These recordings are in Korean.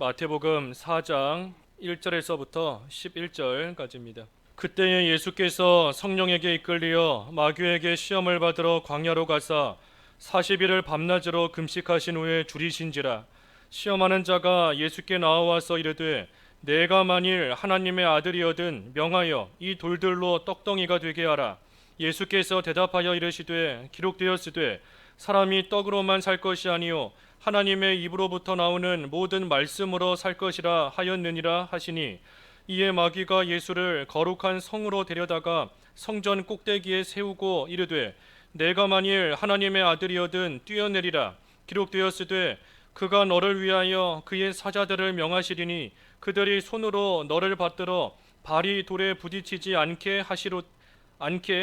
마태복음 4장 1절에서부터 11절까지입니다. 그때에 예수께서 성령에게 이끌리어 마귀에게 시험을 받으러 광야로 가사 40일을 밤낮으로 금식하신 후에 줄이신지라. 시험하는 자가 예수께 나와서 이르되 내가 만일 하나님의 아들이거든 명하여 이 돌들로 떡덩이가 되게 하라. 예수께서 대답하여 이르시되 기록되었으되 사람이 떡으로만 살 것이 아니요 하나님의 입으로부터 나오는 모든 말씀으로 살 것이라 하였느니라 하시니, 이에 마귀가 예수를 거룩한 성으로 데려다가 성전 꼭대기에 세우고 이르되 내가 만일 하나님의 아들이거든 뛰어내리라. 기록되었으되 그가 너를 위하여 그의 사자들을 명하시리니 그들이 손으로 너를 받들어 발이 돌에 부딪히지 않게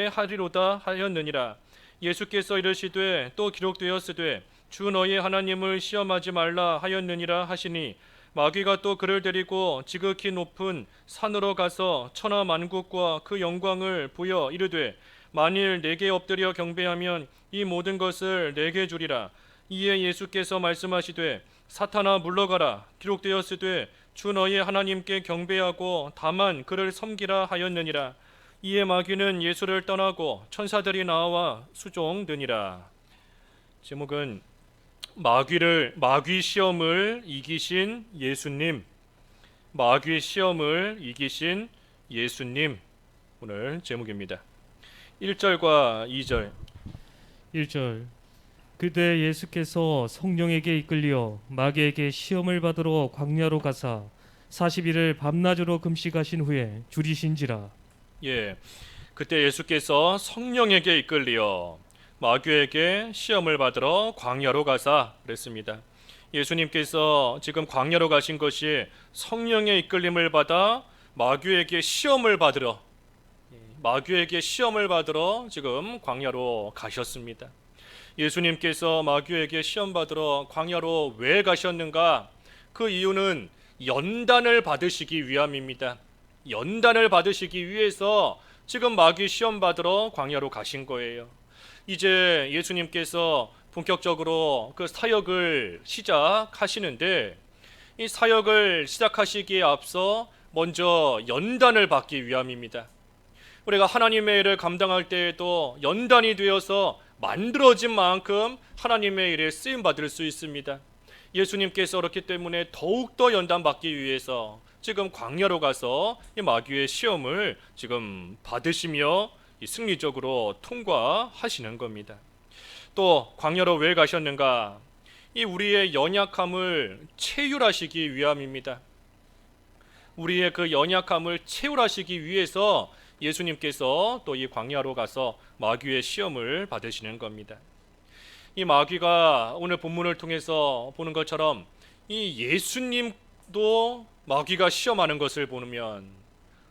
하리로다 하였느니라. 예수께서 이르시되 또 기록되었으되 주 너희 하나님을 시험하지 말라 하였느니라 하시니, 마귀가 또 그를 데리고 지극히 높은 산으로 가서 천하 만국과 그 영광을 보여 이르되 만일 내게 엎드려 경배하면 이 모든 것을 내게 주리라. 이에 예수께서 말씀하시되 사탄아 물러가라. 기록되었으되 주 너희 하나님께 경배하고 다만 그를 섬기라 하였느니라. 이에 마귀는 예수를 떠나고 천사들이 나와 수종드니라. 제목은 마귀 시험을 이기신 예수님. 마귀 시험을 이기신 예수님, 오늘 제목입니다. 1절과 2절. 1절. 그때 예수께서 성령에게 이끌려 마귀에게 시험을 받으러 광야로 가사 40일을 밤낮으로 금식하신 후에 줄이신지라. 예, 그때 예수께서 성령에게 이끌려 마귀에게 시험을 받으러 광야로 가사 그랬습니다. 예수님께서 지금 광야로 가신 것이 성령의 이끌림을 받아 마귀에게 시험을 받으러 지금 광야로 가셨습니다. 예수님께서 마귀에게 시험 받으러 광야로 왜 가셨는가? 그 이유는 연단을 받으시기 위함입니다. 연단을 받으시기 위해서 지금 마귀 시험 받으러 광야로 가신 거예요. 이제 예수님께서 본격적으로 그 사역을 시작하시는데, 이 사역을 시작하시기에 앞서 먼저 연단을 받기 위함입니다. 우리가 하나님의 일을 감당할 때에도 연단이 되어서 만들어진 만큼 하나님의 일에 쓰임 받을 수 있습니다. 예수님께서 그렇기 때문에 더욱더 연단 받기 위해서 지금 광야로 가서 이 마귀의 시험을 지금 받으시며 승리적으로 통과하시는 겁니다. 또 광야로 왜 가셨는가? 이 우리의 연약함을 채울하시기 위함입니다. 우리의 그 연약함을 채울하시기 위해서 예수님께서 또 이 광야로 가서 마귀의 시험을 받으시는 겁니다. 이 마귀가 오늘 본문을 통해서 보는 것처럼 이 예수님도 마귀가 시험하는 것을 보면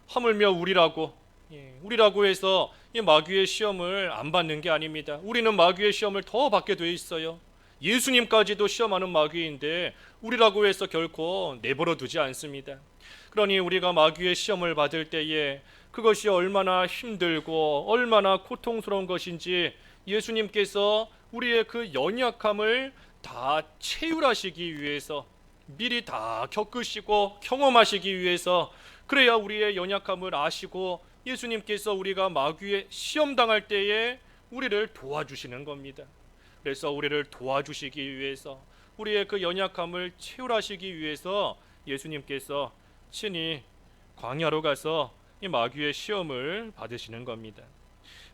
하물며 우리라고 해서 이 마귀의 시험을 안 받는 게 아닙니다. 우리는 마귀의 시험을 더 받게 돼 있어요. 예수님까지도 시험하는 마귀인데 우리라고 해서 결코 내버려 두지 않습니다. 그러니 우리가 마귀의 시험을 받을 때에 그것이 얼마나 힘들고 얼마나 고통스러운 것인지 예수님께서 우리의 그 연약함을 다 채울하시기 위해서 미리 다 겪으시고 경험하시기 위해서, 그래야 우리의 연약함을 아시고 예수님께서 우리가 마귀에 시험당할 때에 우리를 도와주시는 겁니다. 그래서 우리를 도와주시기 위해서, 우리의 그 연약함을 채울하시기 위해서 예수님께서 친히 광야로 가서 이 마귀의 시험을 받으시는 겁니다.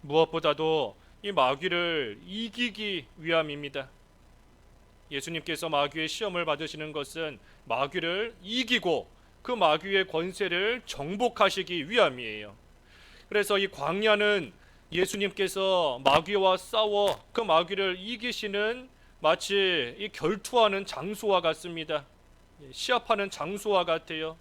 무엇보다도 이 마귀를 이기기 위함입니다. 예수님께서 마귀의 시험을 받으시는 것은 마귀를 이기고 그 마귀의 권세를 정복하시기 위함이에요. 그래서 이 광야는 예수님께서 마귀와 싸워 그 마귀를 이기시는 마치 이 결투하는 장소와 같습니다. 시합하는 장소와 같아요.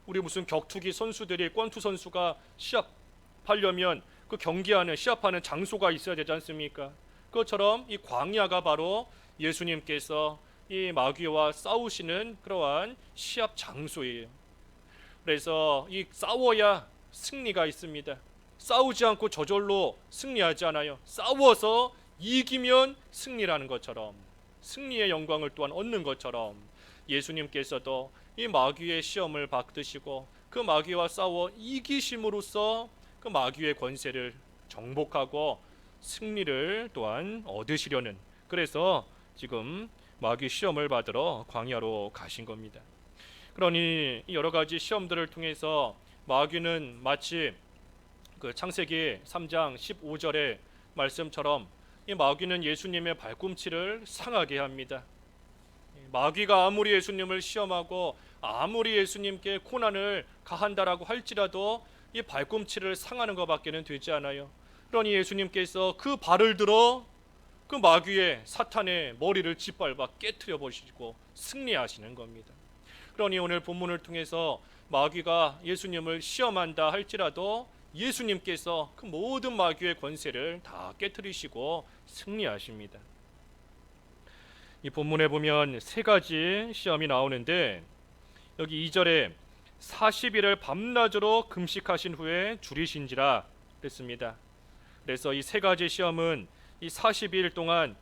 우리 무슨 격투기 선수들이, 권투 선수가 시합하려면 그 경기하는, 시합하는 장소가 있어야 되지 않습니까? 그것처럼 이 광야가 바로 예수님께서 이 마귀와 싸우시는 그러한 시합 장소예요. 그래서 이 싸워야 승리가 있습니다. 싸우지 않고 저절로 승리하지 않아요. 싸워서 이기면 승리라는 것처럼, 승리의 영광을 또한 얻는 것처럼 예수님께서도 이 마귀의 시험을 받으시고 그 마귀와 싸워 이기심으로써 그 마귀의 권세를 정복하고 승리를 또한 얻으시려는, 그래서 지금 마귀 시험을 받으러 광야로 가신 겁니다. 그러니 여러 가지 시험들을 통해서 마귀는 마치 그 창세기 3장 15절의 말씀처럼 이 마귀는 예수님의 발꿈치를 상하게 합니다. 마귀가 아무리 예수님을 시험하고 아무리 예수님께 고난을 가한다라고 할지라도 이 발꿈치를 상하는 것밖에는 되지 않아요. 그러니 예수님께서 그 발을 들어 그 마귀의 사탄의 머리를 짓밟아 깨트려 버리시고 승리하시는 겁니다. 그러니 오늘 본문을 통해서 마귀가 예수님을 시험한다 할지라도 예수님께서 그 모든 마귀의 권세를 다 깨트리시고 승리하십니다. 이 본문에 보면 세 가지 시험이 나오는데, 여기 2절에 40일을 밤낮으로 금식하신 후에 줄이신지라 그랬습니다. 그래서 이 세 가지 시험은 이 40일 동안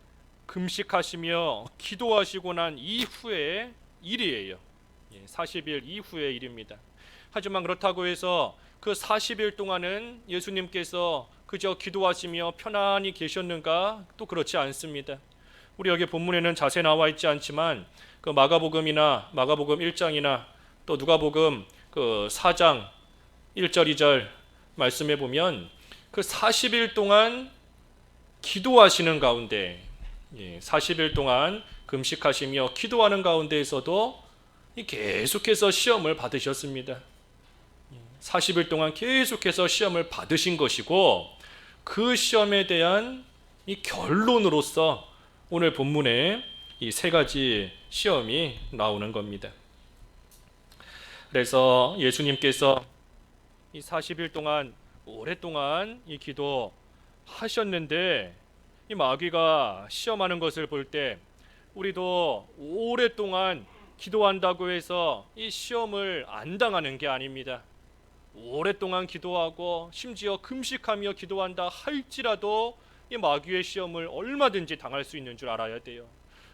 금식하시며 기도하시고 난 이후의 일이에요. 40일 이후의 일입니다. 하지만 그렇다고 해서 그 40일 동안은 예수님께서 그저 기도하시며 편안히 계셨는가? 또 그렇지 않습니다. 우리 여기 본문에는 자세히 나와 있지 않지만 그 마가복음이나 마가복음 1장이나 또 누가복음 그 4장 1절 2절 말씀해 보면 그 40일 동안 기도하시는 가운데, 40일 동안 금식하시며 기도하는 가운데에서도 계속해서 시험을 받으셨습니다. 40일 동안 계속해서 시험을 받으신 것이고, 그 시험에 대한 이 결론으로서 오늘 본문에 이 세 가지 시험이 나오는 겁니다. 그래서 예수님께서 이 40일 동안 오랫동안 이 기도하셨는데, 이 마귀가 시험하는 것을 볼 때 우리도 오랫동안 기도한다고 해서 이 시험을 안 당하는 게 아닙니다. 오랫동안 기도하고 심지어 금식하며 기도한다 할지라도 이 마귀의 시험을 얼마든지 당할 수 있는 줄 알아야 돼요.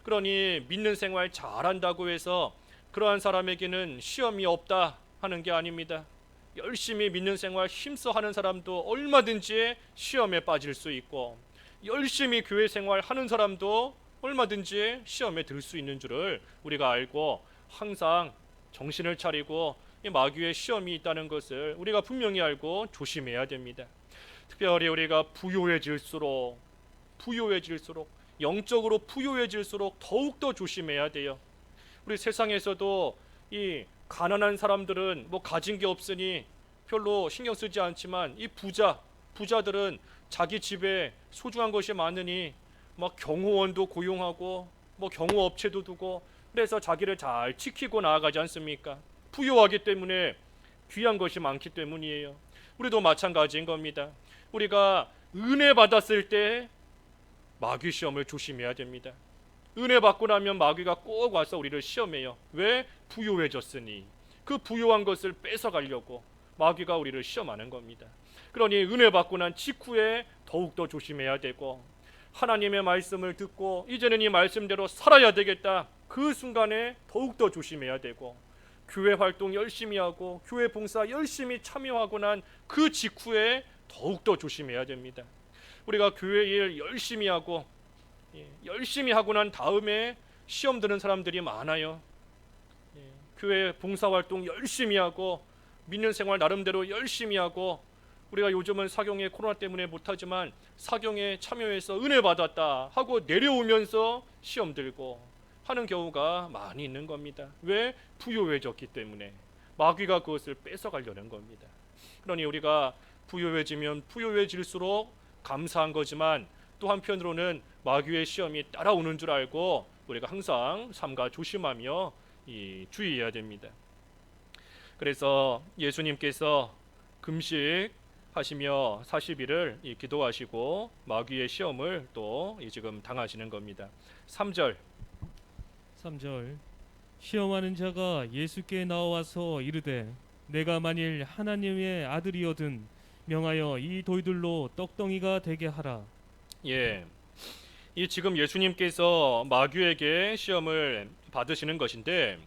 그러니 믿는 생활 잘한다고 해서 그러한 사람에게는 시험이 없다 하는 게 아닙니다. 열심히 믿는 생활 힘써 하는 사람도 얼마든지 시험에 빠질 수 있고, 열심히 교회 생활 하는 사람도 얼마든지 시험에 들 수 있는 줄을 우리가 알고 항상 정신을 차리고 이 마귀의 시험이 있다는 것을 우리가 분명히 알고 조심해야 됩니다. 특별히 우리가 부요해질수록 영적으로 부요해질수록 더욱더 조심해야 돼요. 우리 세상에서도 이 가난한 사람들은 뭐 가진 게 없으니 별로 신경 쓰지 않지만, 이 부자들은 자기 집에 소중한 것이 많으니 막 경호원도 고용하고 뭐 경호업체도 두고 그래서 자기를 잘 지키고 나아가지 않습니까? 부유하기 때문에 귀한 것이 많기 때문이에요. 우리도 마찬가지인 겁니다. 우리가 은혜 받았을 때 마귀 시험을 조심해야 됩니다. 은혜 받고 나면 마귀가 꼭 와서 우리를 시험해요. 왜? 부유해졌으니. 그 부유한 것을 뺏어가려고 마귀가 우리를 시험하는 겁니다. 그러니 은혜 받고 난 직후에 더욱더 조심해야 되고, 하나님의 말씀을 듣고 이제는 이 말씀대로 살아야 되겠다, 그 순간에 더욱더 조심해야 되고, 교회 활동 열심히 하고 교회 봉사 열심히 참여하고 난 그 직후에 더욱더 조심해야 됩니다. 우리가 교회 일 열심히 하고 난 다음에 시험 드는 사람들이 많아요. 교회 봉사활동 열심히 하고 믿는 생활 나름대로 열심히 하고, 우리가 요즘은 사경에 코로나 때문에 못하지만 사경에 참여해서 은혜 받았다 하고 내려오면서 시험 들고 하는 경우가 많이 있는 겁니다. 왜? 부유해졌기 때문에. 마귀가 그것을 뺏어가려는 겁니다. 그러니 우리가 부유해지면 부유해질수록 감사한 거지만, 또 한편으로는 마귀의 시험이 따라오는 줄 알고 우리가 항상 삼가 조심하며 주의해야 됩니다. 그래서 예수님께서 금식하시며 40일을 기도하시고 마귀의 시험을 또 지금 당하시는 겁니다. 3절 시험하는 자가 예수께 나와서 이르되 내가 만일 하나님의 아들이거든 명하여 이 돌들로 떡덩이가 되게 하라. 이 지금 예수님께서 마귀에게 시험을 받으시는 것인데,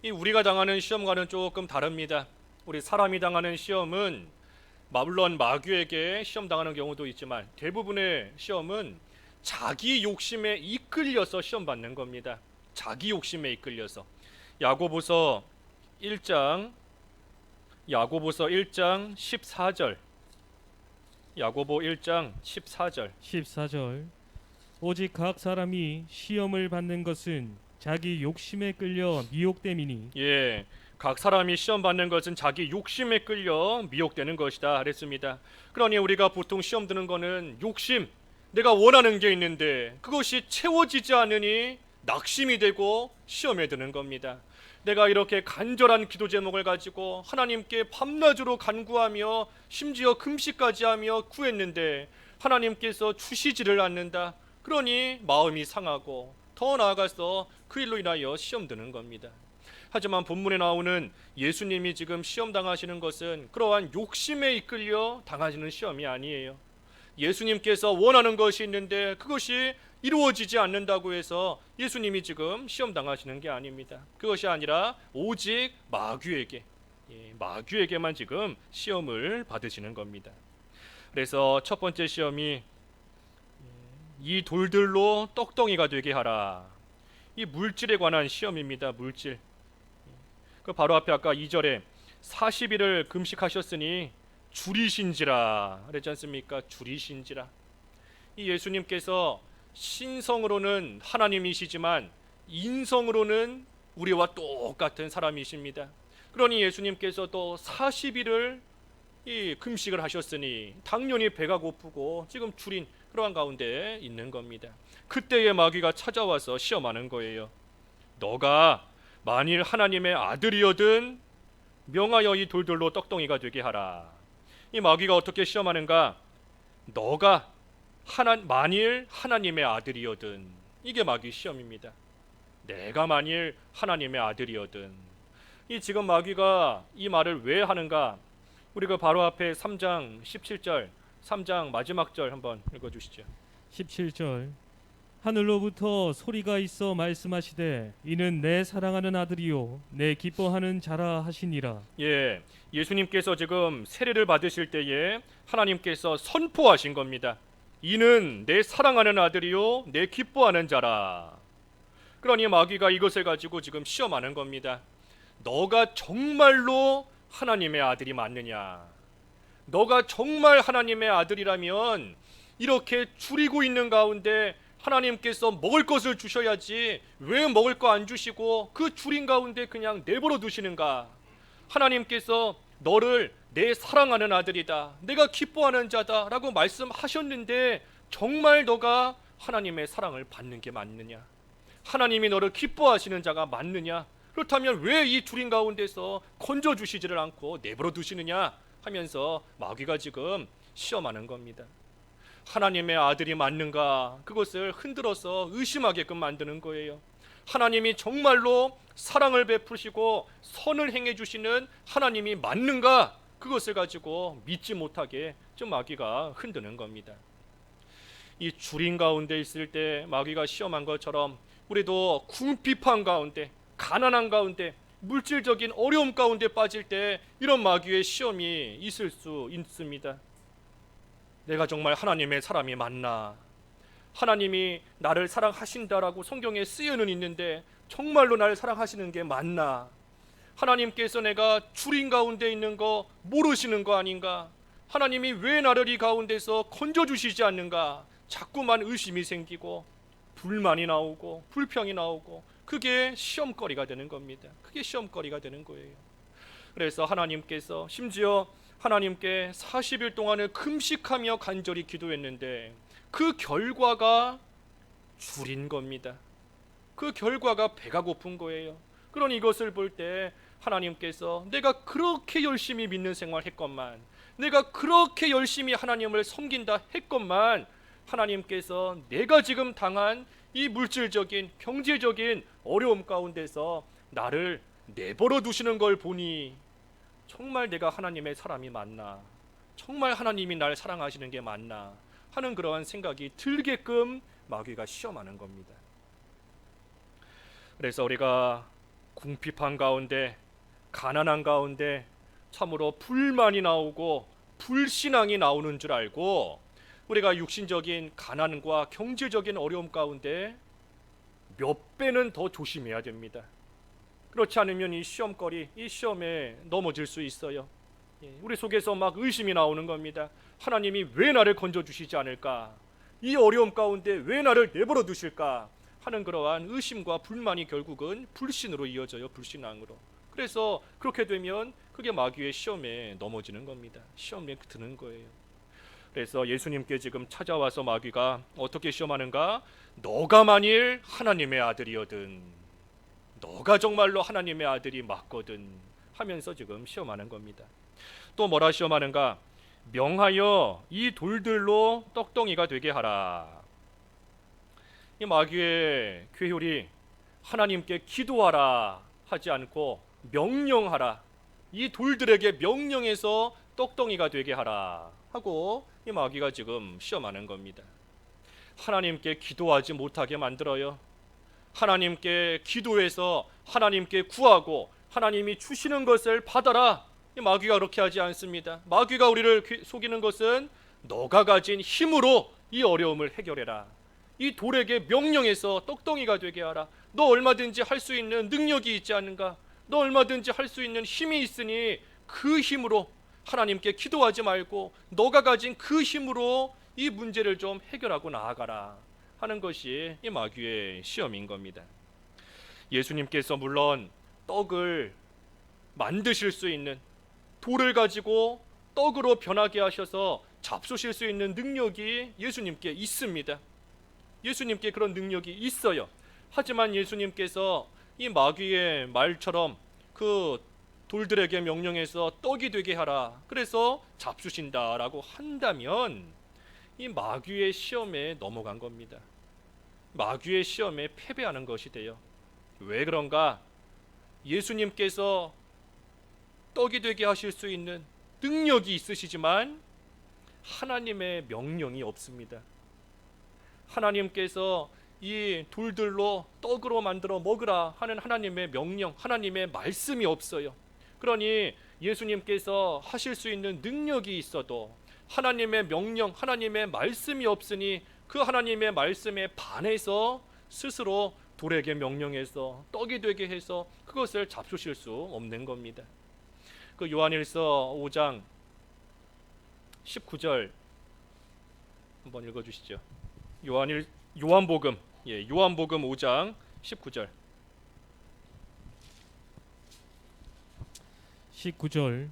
이 우리가 당하는 시험과는 조금 다릅니다. 우리 사람이 당하는 시험은 물론 마귀에게 시험 당하는 경우도 있지만 대부분의 시험은 자기 욕심에 이끌려서 시험 받는 겁니다. 자기 욕심에 이끌려서. 야고보서 1장 14절. 야고보 1장 14절. 14절. 오직 각 사람이 시험을 받는 것은 자기 욕심에 끌려 미혹됨이니. 예. 각 사람이 시험 받는 것은 자기 욕심에 끌려 미혹되는 것이다 그랬습니다. 그러니 우리가 보통 시험 드는 거는 욕심, 내가 원하는 게 있는데 그것이 채워지지 않으니 낙심이 되고 시험에 드는 겁니다. 내가 이렇게 간절한 기도 제목을 가지고 하나님께 밤낮으로 간구하며 심지어 금식까지 하며 구했는데 하나님께서 주시지를 않는다. 그러니 마음이 상하고 더 나아가서 그 일로 인하여 시험 드는 겁니다. 하지만 본문에 나오는 예수님이 지금 시험 당하시는 것은 그러한 욕심에 이끌려 당하시는 시험이 아니에요. 예수님께서 원하는 것이 있는데 그것이 이루어지지 않는다고 해서 예수님이 지금 시험 당하시는 게 아닙니다. 그것이 아니라 오직 마귀에게만 지금 시험을 받으시는 겁니다. 그래서 첫 번째 시험이 이 돌들로 떡덩이가 되게 하라. 이 물질에 관한 시험입니다. 물질. 그 바로 앞에 아까 2절에 40일을 금식하셨으니 줄이신지라 그랬지 않습니까? 줄이신지라. 이 예수님께서 신성으로는 하나님이시지만 인성으로는 우리와 똑같은 사람이십니다. 그러니 예수님께서 또 40일을 이 금식을 하셨으니 당연히 배가 고프고 지금 줄인 그러한 가운데 있는 겁니다. 그때의 마귀가 찾아와서 시험하는 거예요. 너가 만일 하나님의 아들이거든 명하여 이 돌들로 떡덩이가 되게 하라. 이 마귀가 어떻게 시험하는가? 너가 만일 하나님의 아들이거든. 이게 마귀 시험입니다. 내가 만일 하나님의 아들이거든. 이 지금 마귀가 이 말을 왜 하는가? 우리가 바로 앞에 3장 17절 3장 마지막 절 한번 읽어주시죠. 17절. 하늘로부터 소리가 있어 말씀하시되 이는 내 사랑하는 아들이요 내 기뻐하는 자라 하시니라. 예, 예수님께서 지금 세례를 받으실 때에 하나님께서 선포하신 겁니다. 이는 내 사랑하는 아들이요 내 기뻐하는 자라. 그러니 마귀가 이것을 가지고 지금 시험하는 겁니다. 너가 정말로 하나님의 아들이 맞느냐? 너가 정말 하나님의 아들이라면 이렇게 줄이고 있는 가운데 하나님께서 먹을 것을 주셔야지 왜 먹을 거 안 주시고 그 줄인 가운데 그냥 내버려 두시는가? 하나님께서 너를 내 사랑하는 아들이다, 내가 기뻐하는 자다 라고 말씀하셨는데 정말 너가 하나님의 사랑을 받는 게 맞느냐? 하나님이 너를 기뻐하시는 자가 맞느냐? 그렇다면 왜 이 줄인 가운데서 건져주시지를 않고 내버려 두시느냐 하면서 마귀가 지금 시험하는 겁니다. 하나님의 아들이 맞는가? 그것을 흔들어서 의심하게끔 만드는 거예요. 하나님이 정말로 사랑을 베푸시고 선을 행해 주시는 하나님이 맞는가? 그것을 가지고 믿지 못하게 좀 마귀가 흔드는 겁니다. 이 줄인 가운데 있을 때 마귀가 시험한 것처럼 우리도 궁핍한 가운데, 가난한 가운데, 물질적인 어려움 가운데 빠질 때 이런 마귀의 시험이 있을 수 있습니다. 내가 정말 하나님의 사람이 맞나? 하나님이 나를 사랑하신다라고 성경에 쓰여는 있는데 정말로 나를 사랑하시는 게 맞나? 하나님께서 내가 줄인 가운데 있는 거 모르시는 거 아닌가? 하나님이 왜 나를 이 가운데서 건져주시지 않는가? 자꾸만 의심이 생기고 불만이 나오고 불평이 나오고 그게 시험거리가 되는 겁니다. 그게 시험거리가 되는 거예요. 그래서 하나님께서 심지어 하나님께 40일 동안을 금식하며 간절히 기도했는데 그 결과가 줄인 겁니다. 그 결과가 배가 고픈 거예요. 그러니 이것을 볼 때 하나님께서 내가 그렇게 열심히 믿는 생활 했건만, 내가 그렇게 열심히 하나님을 섬긴다 했건만 하나님께서 내가 지금 당한 이 물질적인 경제적인 어려움 가운데서 나를 내버려 두시는 걸 보니 정말 내가 하나님의 사람이 맞나? 정말 하나님이 날 사랑하시는 게 맞나? 하는 그러한 생각이 들게끔 마귀가 시험하는 겁니다. 그래서 우리가 궁핍한 가운데, 가난한 가운데 참으로 불만이 나오고 불신앙이 나오는 줄 알고 우리가 육신적인 가난과 경제적인 어려움 가운데 몇 배는 더 조심해야 됩니다. 그렇지 않으면 이 시험거리, 이 시험에 넘어질 수 있어요. 우리 속에서 막 의심이 나오는 겁니다. 하나님이 왜 나를 건져주시지 않을까? 이 어려움 가운데 왜 나를 내버려 두실까? 하는 그러한 의심과 불만이 결국은 불신으로 이어져요. 불신앙으로. 그래서 그렇게 되면 그게 마귀의 시험에 넘어지는 겁니다. 시험에 드는 거예요. 그래서 예수님께 지금 찾아와서 마귀가 어떻게 시험하는가? 너가 만일 하나님의 아들이거든, 너가 정말로 하나님의 아들이 맞거든 하면서 지금 시험하는 겁니다. 또 뭐라 시험하는가? 명하여 이 돌들로 떡덩이가 되게 하라. 이 마귀의 괴율이 하나님께 기도하라 하지 않고 명령하라, 이 돌들에게 명령해서 떡덩이가 되게 하라 하고 이 마귀가 지금 시험하는 겁니다. 하나님께 기도하지 못하게 만들어요. 하나님께 기도해서 하나님께 구하고 하나님이 주시는 것을 받아라. 이 마귀가 그렇게 하지 않습니다. 마귀가 우리를 속이는 것은 너가 가진 힘으로 이 어려움을 해결해라, 이 돌에게 명령해서 떡덩이가 되게 하라, 너 얼마든지 할 수 있는 능력이 있지 않은가, 너 얼마든지 할 수 있는 힘이 있으니 그 힘으로 하나님께 기도하지 말고 너가 가진 그 힘으로 이 문제를 좀 해결하고 나아가라 하는 것이 이 마귀의 시험인 겁니다. 예수님께서 물론 떡을 만드실 수 있는, 돌을 가지고 떡으로 변하게 하셔서 잡수실 수 있는 능력이 예수님께 있습니다. 예수님께 그런 능력이 있어요. 하지만 예수님께서 이 마귀의 말처럼 그 돌들에게 명령해서 떡이 되게 하라, 그래서 잡수신다라고 한다면 이 마귀의 시험에 넘어간 겁니다. 마귀의 시험에 패배하는 것이 돼요. 왜 그런가? 예수님께서 떡이 되게 하실 수 있는 능력이 있으시지만 하나님의 명령이 없습니다. 하나님께서 이 돌들로 떡으로 만들어 먹으라 하는 하나님의 명령, 하나님의 말씀이 없어요. 그러니 예수님께서 하실 수 있는 능력이 있어도 하나님의 명령, 하나님의 말씀이 없으니 그 하나님의 말씀에 반해서 스스로 돌에게 명령해서 떡이 되게 해서 그것을 잡수실 수 없는 겁니다. 그 요한일서 5장 19절 한번 읽어주시죠. 요한복음 5장 19절. 19절.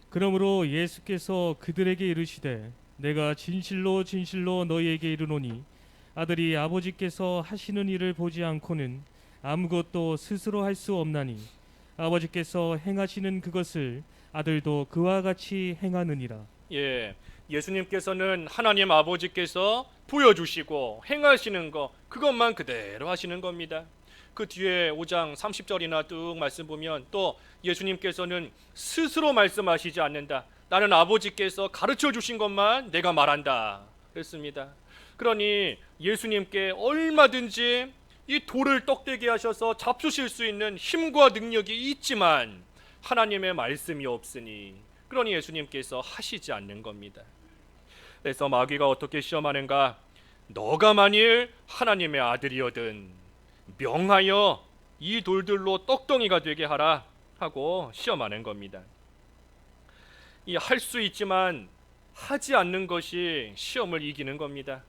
그러므로 예수께서 그들에게 이르시되 내가 진실로 진실로 너희에게 이르노니 아들이 아버지께서 하시는 일을 보지 않고는 아무것도 스스로 할 수 없나니 아버지께서 행하시는 그것을 아들도 그와 같이 행하느니라. 예수님께서는 하나님 아버지께서 보여주시고 행하시는 거, 그것만 그대로 하시는 겁니다. 그 뒤에 5장 30절이나 뚝 말씀 보면 또 예수님께서는 스스로 말씀하시지 않는다. 나는 아버지께서 가르쳐 주신 것만 내가 말한다 그랬습니다. 그러니 예수님께 얼마든지 이 돌을 떡되게 하셔서 잡수실 수 있는 힘과 능력이 있지만 하나님의 말씀이 없으니 그러니 예수님께서 하시지 않는 겁니다. 그래서 마귀가 어떻게 시험하는가? 너가 만일 하나님의 아들이거든 명하여 이 돌들로 떡덩이가 되게 하라 하고 시험하는 겁니다. 이 할 수 있지만 하지 않는 것이 시험을 이기는 겁니다.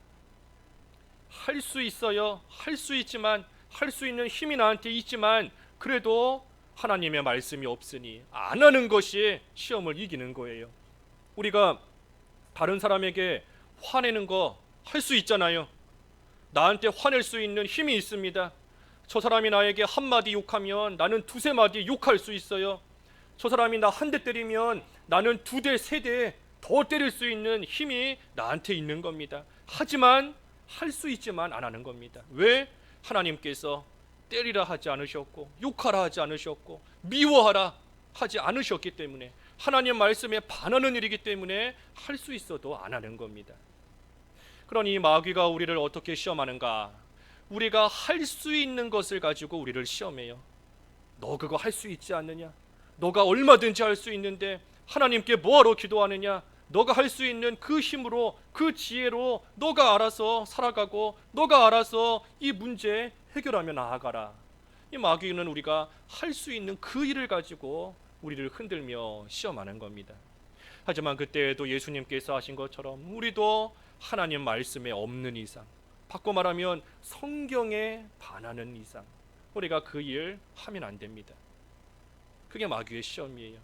할 수 있어요. 할 수 있지만 할 수 있는 힘이 나한테 있지만 그래도 하나님의 말씀이 없으니 안 하는 것이 시험을 이기는 거예요. 우리가 다른 사람에게 화내는 거 할 수 있잖아요. 나한테 화낼 수 있는 힘이 있습니다. 저 사람이 나에게 한마디 욕하면 나는 두세 마디 욕할 수 있어요. 저 사람이 나 한 대 때리면 나는 두 대, 세 대 더 때릴 수 있는 힘이 나한테 있는 겁니다. 하지만 할 수 있지만 안 하는 겁니다. 왜? 하나님께서 때리라 하지 않으셨고 욕하라 하지 않으셨고 미워하라 하지 않으셨기 때문에, 하나님 말씀에 반하는 일이기 때문에 할 수 있어도 안 하는 겁니다. 그러니 마귀가 우리를 어떻게 시험하는가? 우리가 할 수 있는 것을 가지고 우리를 시험해요. 너 그거 할 수 있지 않느냐? 너가 얼마든지 할 수 있는데 하나님께 뭐하러 기도하느냐? 너가 할 수 있는 그 힘으로, 그 지혜로 너가 알아서 살아가고 너가 알아서 이 문제 해결하며 나아가라. 이 마귀는 우리가 할 수 있는 그 일을 가지고 우리를 흔들며 시험하는 겁니다. 하지만 그때에도 예수님께서 하신 것처럼 우리도 하나님 말씀에 없는 이상, 바꿔 말하면 성경에 반하는 이상 우리가 그 일 하면 안 됩니다. 그게 마귀의 시험이에요.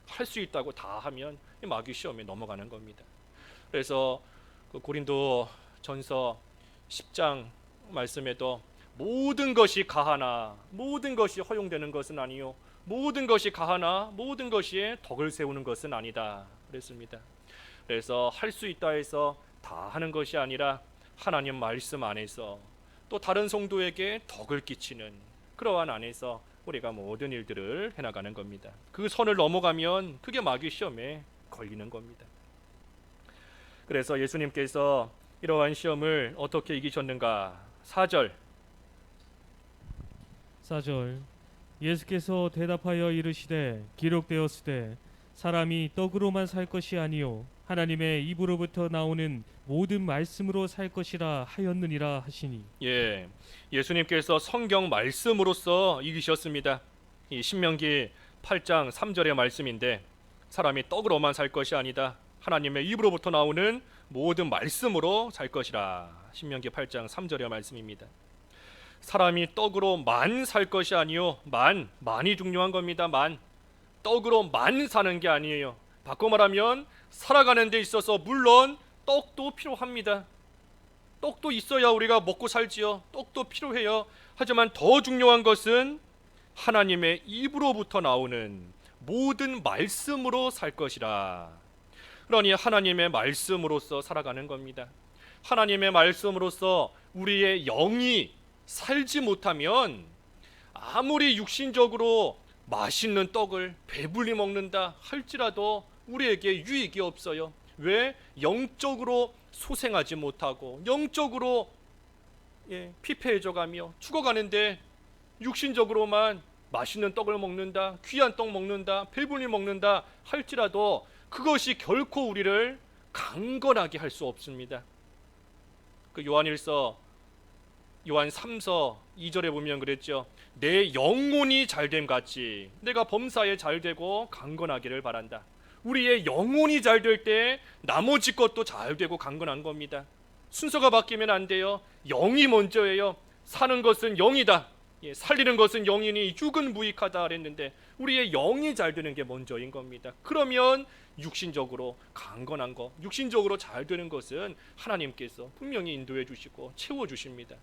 할 수 있다고 다 하면 이 마귀 시험에 넘어가는 겁니다. 그래서 그 고린도 전서 10장 말씀에도 모든 것이 가하나 모든 것이 허용되는 것은 아니요 모든 것이 가하나 모든 것이 덕을 세우는 것은 아니다 그랬습니다. 그래서 할 수 있다 해서 다 하는 것이 아니라 하나님 말씀 안에서 또 다른 성도에게 덕을 끼치는 그러한 안에서 우리가 모든 일들을 해나가는 겁니다. 그 선을 넘어가면 그게 마귀 시험에 걸리는 겁니다. 그래서 예수님께서 이러한 시험을 어떻게 이기셨는가? 4절 예수께서 대답하여 이르시되 기록되었으되 사람이 떡으로만 살 것이 아니요 하나님의 입으로부터 나오는 모든 말씀으로 살 것이라 하였느니라 하시니. 예수님께서 성경 말씀으로써 이기셨습니다. 이 신명기 8장 3절의 말씀인데 사람이 떡으로만 살 것이 아니다 하나님의 입으로부터 나오는 모든 말씀으로 살 것이라. 신명기 8장 3절의 말씀입니다. 사람이 떡으로만 살 것이 아니요 만이 중요한 겁니다. 떡으로만 사는 게 아니에요. 바꿔 말하면 살아가는 데 있어서 물론 떡도 필요합니다. 떡도 있어야 우리가 먹고 살지요. 떡도 필요해요. 하지만 더 중요한 것은 하나님의 입으로부터 나오는 모든 말씀으로 살 것이라. 그러니 하나님의 말씀으로서 살아가는 겁니다. 하나님의 말씀으로서 우리의 영이 살지 못하면 아무리 육신적으로 맛있는 떡을 배불리 먹는다 할지라도 우리에게 유익이 없어요. 왜? 영적으로 소생하지 못하고 영적으로 피폐해져 가며 죽어가는데 육신적으로만 맛있는 떡을 먹는다, 귀한 떡 먹는다, 배불리 먹는다 할지라도 그것이 결코 우리를 강건하게 할 수 없습니다. 그 요한 3서 2절에 보면 그랬죠. 내 영혼이 잘됨 같이 내가 범사에 잘되고 강건하기를 바란다. 우리의 영혼이 잘될 때 나머지 것도 잘되고 강건한 겁니다. 순서가 바뀌면 안 돼요. 영이 먼저예요. 사는 것은 영이다. 살리는 것은 영이니 육은 무익하다 그랬는데 우리의 영이 잘되는 게 먼저인 겁니다. 그러면 육신적으로 강건한 것, 육신적으로 잘되는 것은 하나님께서 분명히 인도해 주시고 채워 주십니다.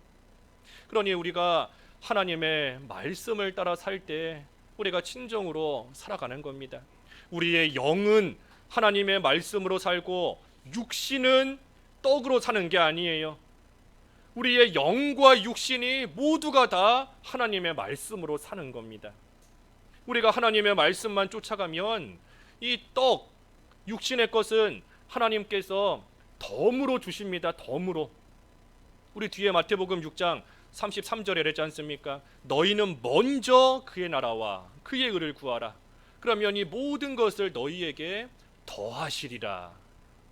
그러니 우리가 하나님의 말씀을 따라 살 때 우리가 진정으로 살아가는 겁니다. 우리의 영은 하나님의 말씀으로 살고 육신은 떡으로 사는 게 아니에요. 우리의 영과 육신이 모두가 다 하나님의 말씀으로 사는 겁니다. 우리가 하나님의 말씀만 쫓아가면 이 떡, 육신의 것은 하나님께서 덤으로 주십니다. 덤으로. 우리 뒤에 마태복음 6장 33절에 그랬지 않습니까? 너희는 먼저 그의 나라와 그의 의를 구하라. 그러면 이 모든 것을 너희에게 더하시리라.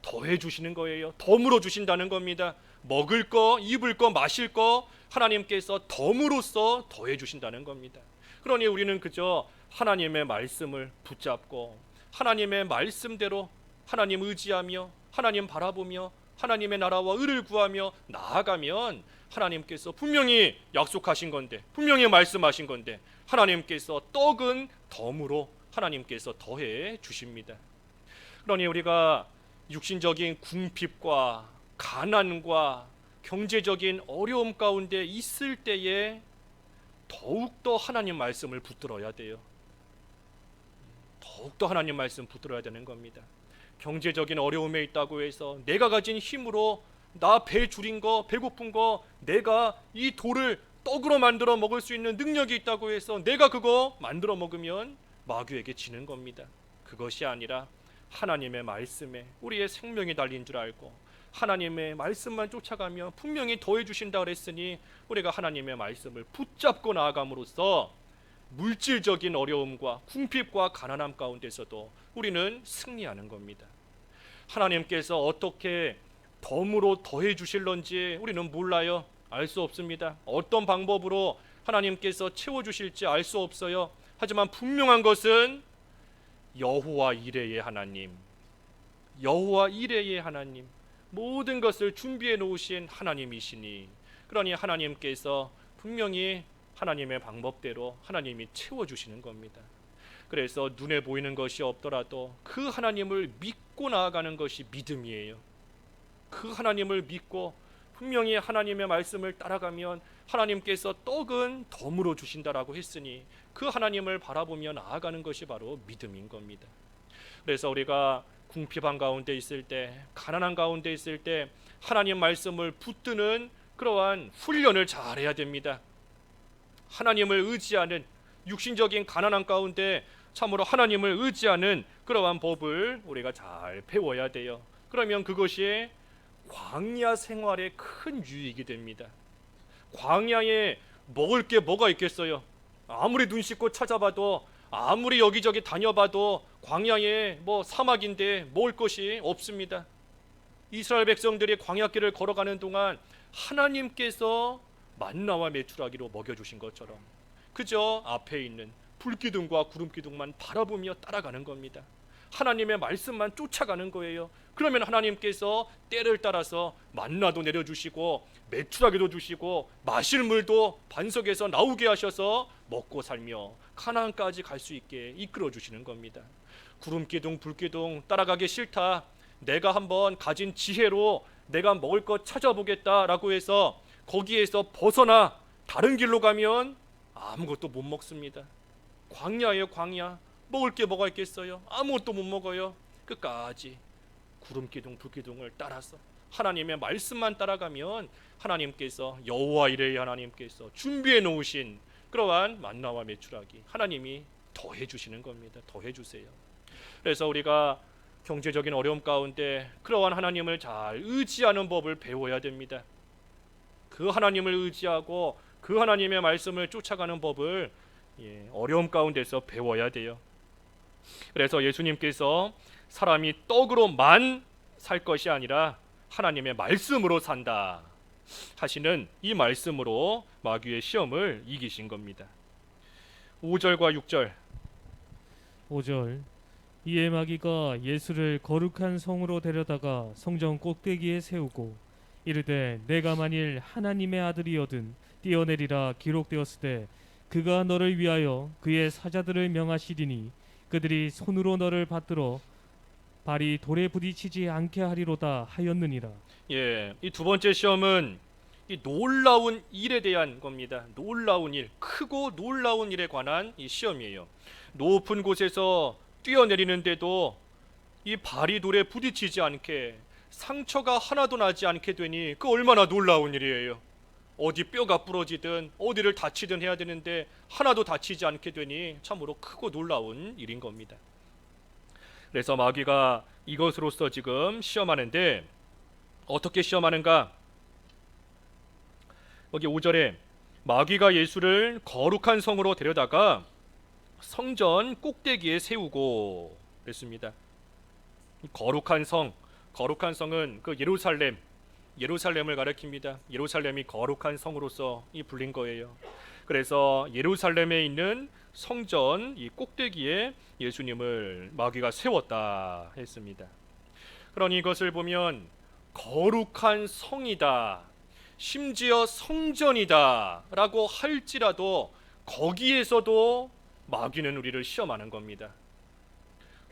더해 주시는 거예요. 덤으로 주신다는 겁니다. 먹을 거, 입을 거, 마실 거 하나님께서 덤으로써 더해 주신다는 겁니다. 그러니 우리는 그저 하나님의 말씀을 붙잡고 하나님의 말씀대로 하나님 의지하며 하나님 바라보며 하나님의 나라와 의를 구하며 나아가면 하나님께서 분명히 약속하신 건데, 분명히 말씀하신 건데 하나님께서 떡은 덤으로 하나님께서 더해 주십니다. 그러니 우리가 육신적인 궁핍과 가난과 경제적인 어려움 가운데 있을 때에 더욱더 하나님 말씀을 붙들어야 돼요. 더욱더 하나님 말씀 붙들어야 되는 겁니다. 경제적인 어려움에 있다고 해서 내가 가진 힘으로 나 배 줄인 거, 배고픈 거, 내가 이 돌을 떡으로 만들어 먹을 수 있는 능력이 있다고 해서 내가 그거 만들어 먹으면 마귀에게 지는 겁니다. 그것이 아니라 하나님의 말씀에 우리의 생명이 달린 줄 알고 하나님의 말씀만 쫓아가면 분명히 더해 주신다 그랬으니 우리가 하나님의 말씀을 붙잡고 나아감으로써 물질적인 어려움과 궁핍과 가난함 가운데서도 우리는 승리하는 겁니다. 하나님께서 어떻게 덤으로 더해 주실런지 우리는 몰라요. 알 수 없습니다. 어떤 방법으로 하나님께서 채워 주실지 알 수 없어요. 하지만 분명한 것은 여호와 이레의 하나님, 여호와 이레의 하나님, 모든 것을 준비해 놓으신 하나님이시니, 그러니 하나님께서 분명히 하나님의 방법대로 하나님이 채워주시는 겁니다. 그래서 눈에 보이는 것이 없더라도 그 하나님을 믿고 나아가는 것이 믿음이에요. 그 하나님을 믿고 분명히 하나님의 말씀을 따라가면 하나님께서 떡은 덤으로 주신다라고 했으니 그 하나님을 바라보며 나아가는 것이 바로 믿음인 겁니다. 그래서 우리가 궁핍한 가운데 있을 때, 가난한 가운데 있을 때 하나님 말씀을 붙드는 그러한 훈련을 잘 해야 됩니다. 하나님을 의지하는, 육신적인 가난한 가운데 참으로 하나님을 의지하는 그러한 법을 우리가 잘 배워야 돼요. 그러면 그것이 광야 생활에 큰 유익이 됩니다. 광야에 먹을 게 뭐가 있겠어요? 아무리 눈 씻고 찾아봐도, 아무리 여기저기 다녀봐도 광야에 사막인데 먹을 것이 없습니다. 이스라엘 백성들이 광야길을 걸어가는 동안 하나님께서 만나와 메추라기로 먹여주신 것처럼 그저 앞에 있는 불기둥과 구름기둥만 바라보며 따라가는 겁니다. 하나님의 말씀만 쫓아가는 거예요. 그러면 하나님께서 때를 따라서 만나도 내려주시고 메추라기도 주시고 마실 물도 반석에서 나오게 하셔서 먹고 살며 가나안까지 갈 수 있게 이끌어 주시는 겁니다. 구름기둥 불기둥 따라가기 싫다, 내가 한번 가진 지혜로 내가 먹을 것 찾아보겠다라고 해서 거기에서 벗어나 다른 길로 가면 아무것도 못 먹습니다. 광야예요, 광야. 먹을 게 뭐가 있겠어요? 아무것도 못 먹어요. 끝까지 구름기둥 불기둥을 따라서 하나님의 말씀만 따라가면 하나님께서, 여호와 이레의 하나님께서 준비해 놓으신 그러한 만나와 메추라기 하나님이 더해 주시는 겁니다. 더해 주세요. 그래서 우리가 경제적인 어려움 가운데 그러한 하나님을 잘 의지하는 법을 배워야 됩니다. 그 하나님을 의지하고 그 하나님의 말씀을 쫓아가는 법을 어려움 가운데서 배워야 돼요. 그래서 예수님께서 사람이 떡으로만 살 것이 아니라 하나님의 말씀으로 산다 하시는 이 말씀으로 마귀의 시험을 이기신 겁니다. 5절과 6절. 5절. 이에 마귀가 예수를 거룩한 성으로 데려다가 성전 꼭대기에 세우고 이르되 내가 만일 하나님의 아들이거든 뛰어내리라 기록되었으되 그가 너를 위하여 그의 사자들을 명하시리니 그들이 손으로 너를 받들어 발이 돌에 부딪히지 않게 하리로다 하였느니라. 이 두 번째 시험은 이 놀라운 일에 대한 겁니다. 놀라운 일, 크고 놀라운 일에 관한 이 시험이에요. 높은 곳에서 뛰어내리는데도 이 발이 돌에 부딪히지 않게, 상처가 하나도 나지 않게 되니 그 얼마나 놀라운 일이에요. 어디 뼈가 부러지든 어디를 다치든 해야 되는데 하나도 다치지 않게 되니 참으로 크고 놀라운 일인 겁니다. 그래서 마귀가 이것으로서 지금 시험하는데 어떻게 시험하는가? 여기 5절에 마귀가 예수를 거룩한 성으로 데려다가 성전 꼭대기에 세우고 그랬습니다. 거룩한 성, 거룩한 성은 그 예루살렘을 가리킵니다. 예루살렘이 거룩한 성으로서 이 불린 거예요. 그래서 예루살렘에 있는 성전 이 꼭대기에 예수님을 마귀가 세웠다 했습니다. 그러니 이것을 보면 거룩한 성이다, 심지어 성전이다 라고 할지라도 거기에서도 마귀는 우리를 시험하는 겁니다.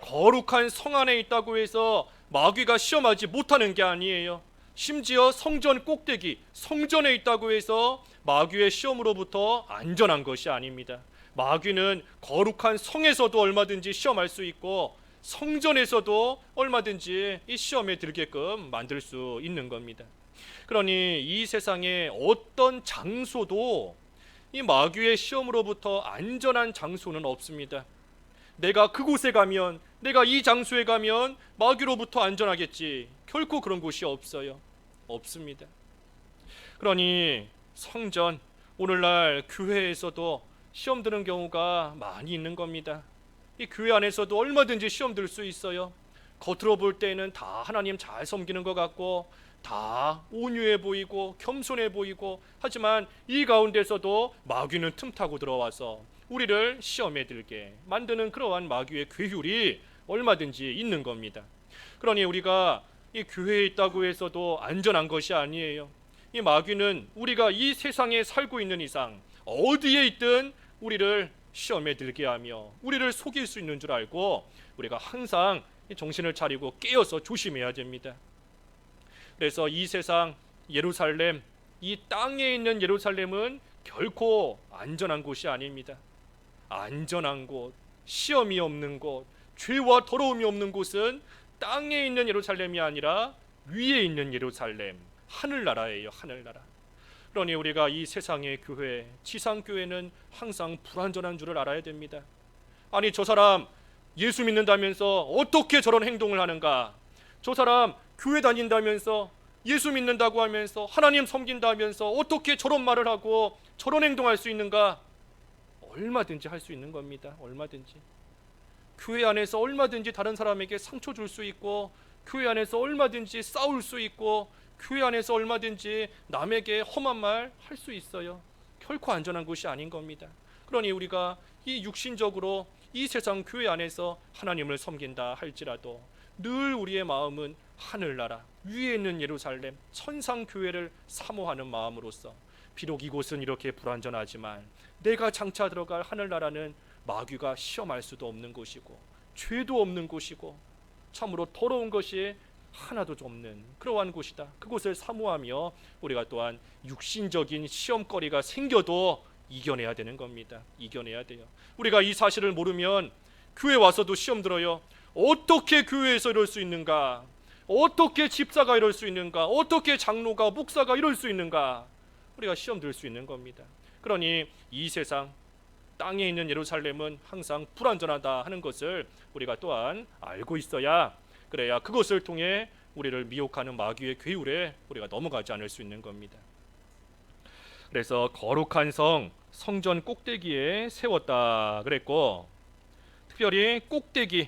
거룩한 성 안에 있다고 해서 마귀가 시험하지 못하는 게 아니에요. 심지어 성전 꼭대기, 성전에 있다고 해서 마귀의 시험으로부터 안전한 것이 아닙니다. 마귀는 거룩한 성에서도 얼마든지 시험할 수 있고 성전에서도 얼마든지 이 시험에 들게끔 만들 수 있는 겁니다. 그러니 이 세상에 어떤 장소도 이 마귀의 시험으로부터 안전한 장소는 없습니다. 내가 그곳에 가면, 내가 이 장소에 가면 마귀로부터 안전하겠지. 결코 그런 곳이 없어요. 없습니다. 그러니 성전, 오늘날 교회에서도 시험 드는 경우가 많이 있는 겁니다. 이 교회 안에서도 얼마든지 시험 들 수 있어요. 겉으로 볼 때는 다 하나님 잘 섬기는 것 같고, 다 온유해 보이고 겸손해 보이고, 하지만 이 가운데서도 마귀는 틈타고 들어와서 우리를 시험에 들게 만드는 그러한 마귀의 괴율이 얼마든지 있는 겁니다. 그러니 우리가 이 교회에 있다고 해서도 안전한 것이 아니에요. 이 마귀는 우리가 이 세상에 살고 있는 이상 어디에 있든 우리를 시험에 들게 하며 우리를 속일 수 있는 줄 알고 우리가 항상 정신을 차리고 깨어서 조심해야 됩니다. 그래서 이 세상 예루살렘, 이 땅에 있는 예루살렘은 결코 안전한 곳이 아닙니다. 안전한 곳, 시험이 없는 곳, 죄와 더러움이 없는 곳은 땅에 있는 예루살렘이 아니라 위에 있는 예루살렘, 하늘나라예요. 하늘나라. 그러니 우리가 이 세상의 교회, 지상교회는 항상 불완전한 줄을 알아야 됩니다. 아니, 저 사람 예수 믿는다면서 어떻게 저런 행동을 하는가? 저 사람 교회 다닌다면서, 예수 믿는다고 하면서, 하나님 섬긴다면서 어떻게 저런 말을 하고 저런 행동할 수 있는가? 얼마든지 할 수 있는 겁니다. 얼마든지. 교회 안에서 얼마든지 다른 사람에게 상처 줄 수 있고, 교회 안에서 얼마든지 싸울 수 있고, 교회 안에서 얼마든지 남에게 험한 말 할 수 있어요. 결코 안전한 곳이 아닌 겁니다. 그러니 우리가 이 육신적으로 이 세상 교회 안에서 하나님을 섬긴다 할지라도 늘 우리의 마음은 하늘나라, 위에 있는 예루살렘, 천상교회를 사모하는 마음으로서, 비록 이곳은 이렇게 불안전하지만 내가 장차 들어갈 하늘나라는 마귀가 시험할 수도 없는 곳이고 죄도 없는 곳이고 참으로 더러운 것이 하나도 없는 그러한 곳이다. 그곳을 사모하며 우리가 또한 육신적인 시험거리가 생겨도 이겨내야 되는 겁니다. 이겨내야 돼요. 우리가 이 사실을 모르면 교회 와서도 시험 들어요. 어떻게 교회에서 이럴 수 있는가? 어떻게 집사가 이럴 수 있는가? 어떻게 장로가, 목사가 이럴 수 있는가? 우리가 시험 들 수 있는 겁니다. 그러니 이 세상 땅에 있는 예루살렘은 항상 불안전하다 하는 것을 우리가 또한 알고 있어야, 그래야 그것을 통해 우리를 미혹하는 마귀의 괴율에 우리가 넘어가지 않을 수 있는 겁니다. 그래서 거룩한 성전 꼭대기에 세웠다 그랬고, 특별히 꼭대기,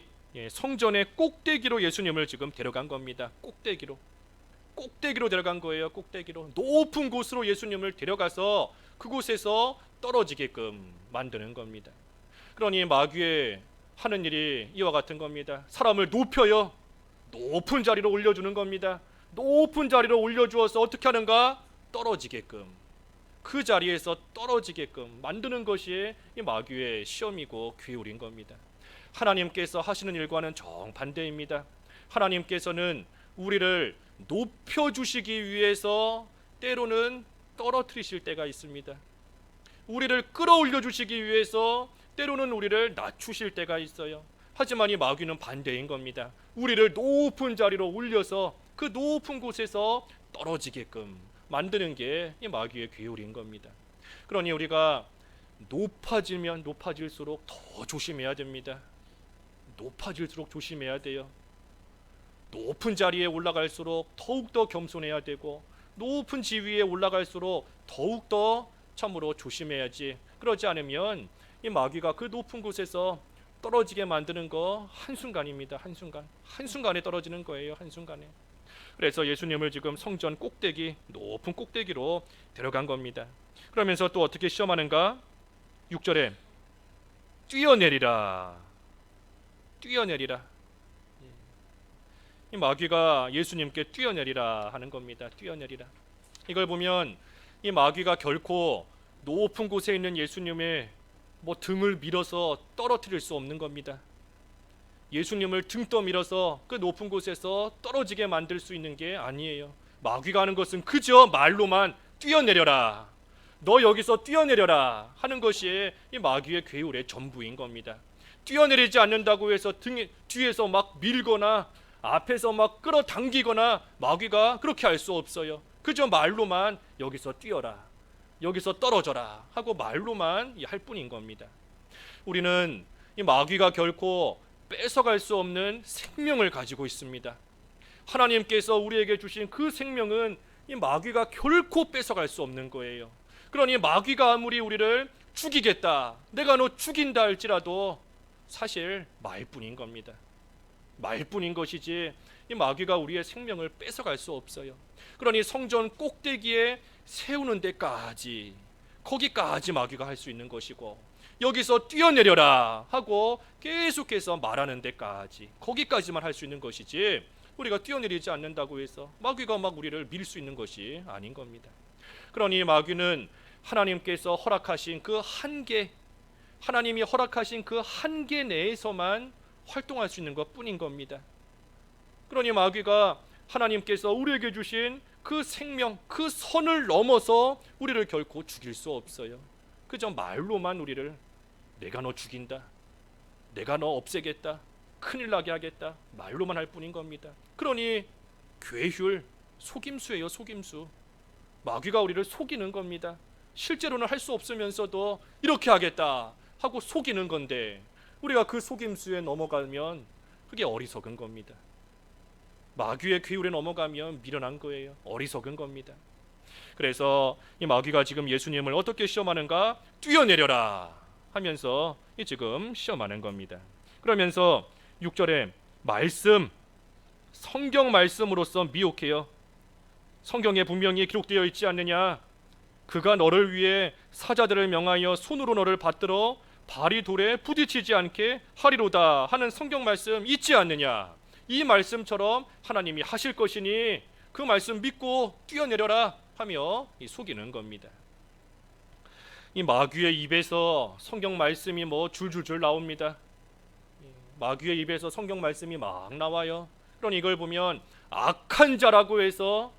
성전의 꼭대기로 예수님을 지금 데려간 겁니다. 꼭대기로 데려간 거예요. 꼭대기로, 높은 곳으로 예수님을 데려가서 그곳에서 떨어지게끔 만드는 겁니다. 그러니 마귀의 하는 일이 이와 같은 겁니다. 사람을 높여요. 높은 자리로 올려주는 겁니다. 높은 자리로 올려주어서 어떻게 하는가? 떨어지게끔, 그 자리에서 떨어지게끔 만드는 것이 이 마귀의 시험이고 괴율인 겁니다. 하나님께서 하시는 일과는 정반대입니다. 하나님께서는 우리를 높여주시기 위해서 때로는 떨어뜨리실 때가 있습니다. 우리를 끌어올려 주시기 위해서 때로는 우리를 낮추실 때가 있어요. 하지만 이 마귀는 반대인 겁니다. 우리를 높은 자리로 올려서 그 높은 곳에서 떨어지게끔 만드는 게 이 마귀의 괴율인 겁니다. 그러니 우리가 높아지면 높아질수록 더 조심해야 됩니다. 높아질수록 조심해야 돼요. 높은 자리에 올라갈수록 더욱더 겸손해야 되고, 높은 지위에 올라갈수록 더욱더 참으로 조심해야지. 그러지 않으면 이 마귀가 그 높은 곳에서 떨어지게 만드는 거 한순간입니다. 한순간에 떨어지는 거예요. 한순간에. 그래서 예수님을 지금 성전 꼭대기, 높은 꼭대기로 데려간 겁니다. 그러면서 또 어떻게 시험하는가? 6절에 뛰어내리라. 이 마귀가 예수님께 뛰어내리라 하는 겁니다. 뛰어내리라. 이걸 보면 이 마귀가 결코 높은 곳에 있는 예수님의 등을 밀어서 떨어뜨릴 수 없는 겁니다. 예수님을 등 떠밀어서 그 높은 곳에서 떨어지게 만들 수 있는 게 아니에요. 마귀가 하는 것은 그저 말로만 뛰어내려라, 너 여기서 뛰어내려라 하는 것이 이 마귀의 괴율의 전부인 겁니다. 뛰어내리지 않는다고 해서 뒤에서 막 밀거나 앞에서 막 끌어당기거나 마귀가 그렇게 할 수 없어요. 그저 말로만 여기서 뛰어라, 여기서 떨어져라 하고 말로만 할 뿐인 겁니다. 우리는 이 마귀가 결코 뺏어갈 수 없는 생명을 가지고 있습니다. 하나님께서 우리에게 주신 그 생명은 이 마귀가 결코 뺏어갈 수 없는 거예요. 그러니 마귀가 아무리 우리를 죽이겠다, 내가 너 죽인다 할지라도 사실 말뿐인 겁니다. 말뿐인 것이지 이 마귀가 우리의 생명을 뺏어갈 수 없어요. 그러니 성전 꼭대기에 세우는 데까지, 거기까지 마귀가 할 수 있는 것이고, 여기서 뛰어내려라 하고 계속해서 말하는 데까지, 거기까지만 할 수 있는 것이지 우리가 뛰어내리지 않는다고 해서 마귀가 막 우리를 밀 수 있는 것이 아닌 겁니다. 그러니 마귀는 하나님께서 허락하신 그 한계, 하나님이 허락하신 그 한계 내에서만 활동할 수 있는 것 뿐인 겁니다. 그러니 마귀가 하나님께서 우리에게 주신 그 생명, 그 선을 넘어서 우리를 결코 죽일 수 없어요. 그저 말로만 우리를 내가 너 죽인다, 내가 너 없애겠다, 큰일 나게 하겠다, 말로만 할 뿐인 겁니다. 그러니 괴휼, 속임수예요, 속임수. 마귀가 우리를 속이는 겁니다. 실제로는 할 수 없으면서도 이렇게 하겠다 하고 속이는 건데, 우리가 그 속임수에 넘어가면 그게 어리석은 겁니다. 마귀의 괴율에 넘어가면 미련한 거예요. 어리석은 겁니다. 그래서 이 마귀가 지금 예수님을 어떻게 시험하는가? 뛰어내려라 하면서 지금 시험하는 겁니다. 그러면서 6절에 말씀, 성경 말씀으로서 미혹해요. 성경에 분명히 기록되어 있지 않느냐? 그가 너를 위해 사자들을 명하여 손으로 너를 받들어 발이 돌에 부딪히지 않게 하리로다 하는 성경 말씀 있지 않느냐? 이 말씀처럼 하나님이 하실 것이니 그 말씀 믿고 뛰어내려라 하며 속이는 겁니다. 이 마귀의 입에서 성경 말씀이 줄줄줄 나옵니다. 마귀의 입에서 성경 말씀이 막 나와요. 그러니 이걸 보면 악한 자라고 해서,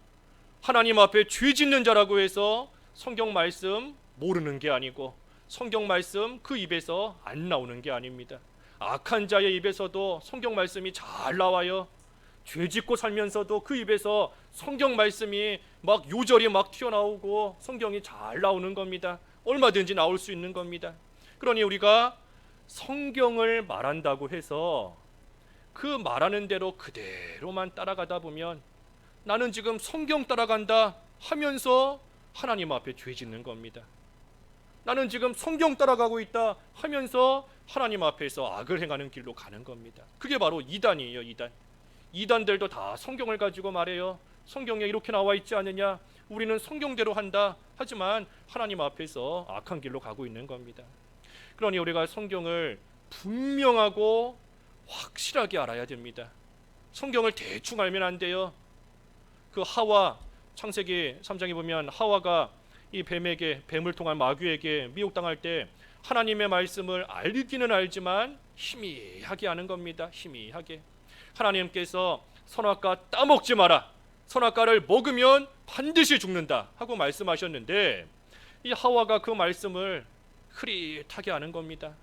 하나님 앞에 죄 짓는 자라고 해서 성경 말씀 모르는 게 아니고, 성경 말씀 그 입에서 안 나오는 게 아닙니다. 악한 자의 입에서도 성경 말씀이 잘 나와요. 죄 짓고 살면서도 그 입에서 성경 말씀이 막 요절이 막 튀어나오고 성경이 잘 나오는 겁니다. 얼마든지 나올 수 있는 겁니다. 그러니 우리가 성경을 말한다고 해서 그 말하는 대로 그대로만 따라가다 보면 나는 지금 성경 따라간다 하면서 하나님 앞에 죄 짓는 겁니다. 나는 지금 성경 따라가고 있다 하면서 하나님 앞에서 악을 행하는 길로 가는 겁니다. 그게 바로 이단이에요. 이단들도 다 성경을 가지고 말해요. 성경에 이렇게 나와 있지 않느냐, 우리는 성경대로 한다 하지만 하나님 앞에서 악한 길로 가고 있는 겁니다. 그러니 우리가 성경을 분명하고 확실하게 알아야 됩니다. 성경을 대충 알면 안 돼요. 그 하와, 창세기 3장에 보면 하와가 이 뱀을 통한 마귀에게 미혹당할 때 하나님의 말씀을 알기는 알지만 희미하게 아는 겁니다. 희미하게. 하나님께서 선악과 따먹지 마라, 선악과를 먹으면 반드시 죽는다 하고 말씀하셨는데 이 하와가 그 말씀을 흐릿하게 아는 겁니다.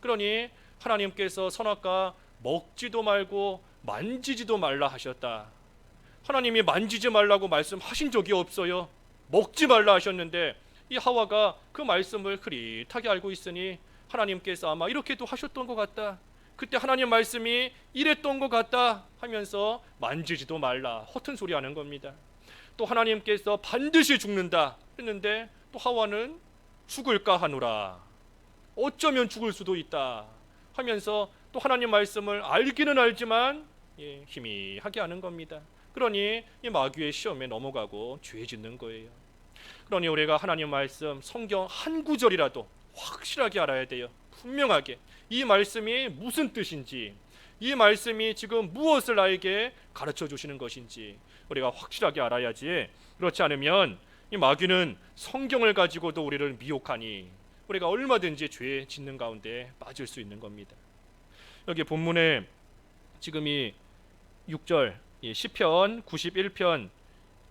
그러니 하나님께서 선악과 먹지도 말고 만지지도 말라 하셨다. 하나님이 만지지 말라고 말씀하신 적이 없어요. 먹지 말라 하셨는데 이 하와가 그 말씀을 흐릿하게 알고 있으니 하나님께서 아마 이렇게도 하셨던 것 같다, 그때 하나님 말씀이 이랬던 것 같다 하면서 만지지도 말라 허튼 소리 하는 겁니다. 또 하나님께서 반드시 죽는다 했는데 또 하와는 죽을까 하노라, 어쩌면 죽을 수도 있다 하면서 또 하나님 말씀을 알기는 알지만 희미하게 아는 겁니다. 그러니 이 마귀의 시험에 넘어가고 죄 짓는 거예요. 그러니 우리가 하나님 말씀 성경 한 구절이라도 확실하게 알아야 돼요. 분명하게 이 말씀이 무슨 뜻인지, 이 말씀이 지금 무엇을 나에게 가르쳐 주시는 것인지 우리가 확실하게 알아야지, 그렇지 않으면 이 마귀는 성경을 가지고도 우리를 미혹하니 우리가 얼마든지 죄 짓는 가운데 빠질 수 있는 겁니다. 여기 본문에 지금 이 6절 시편 91편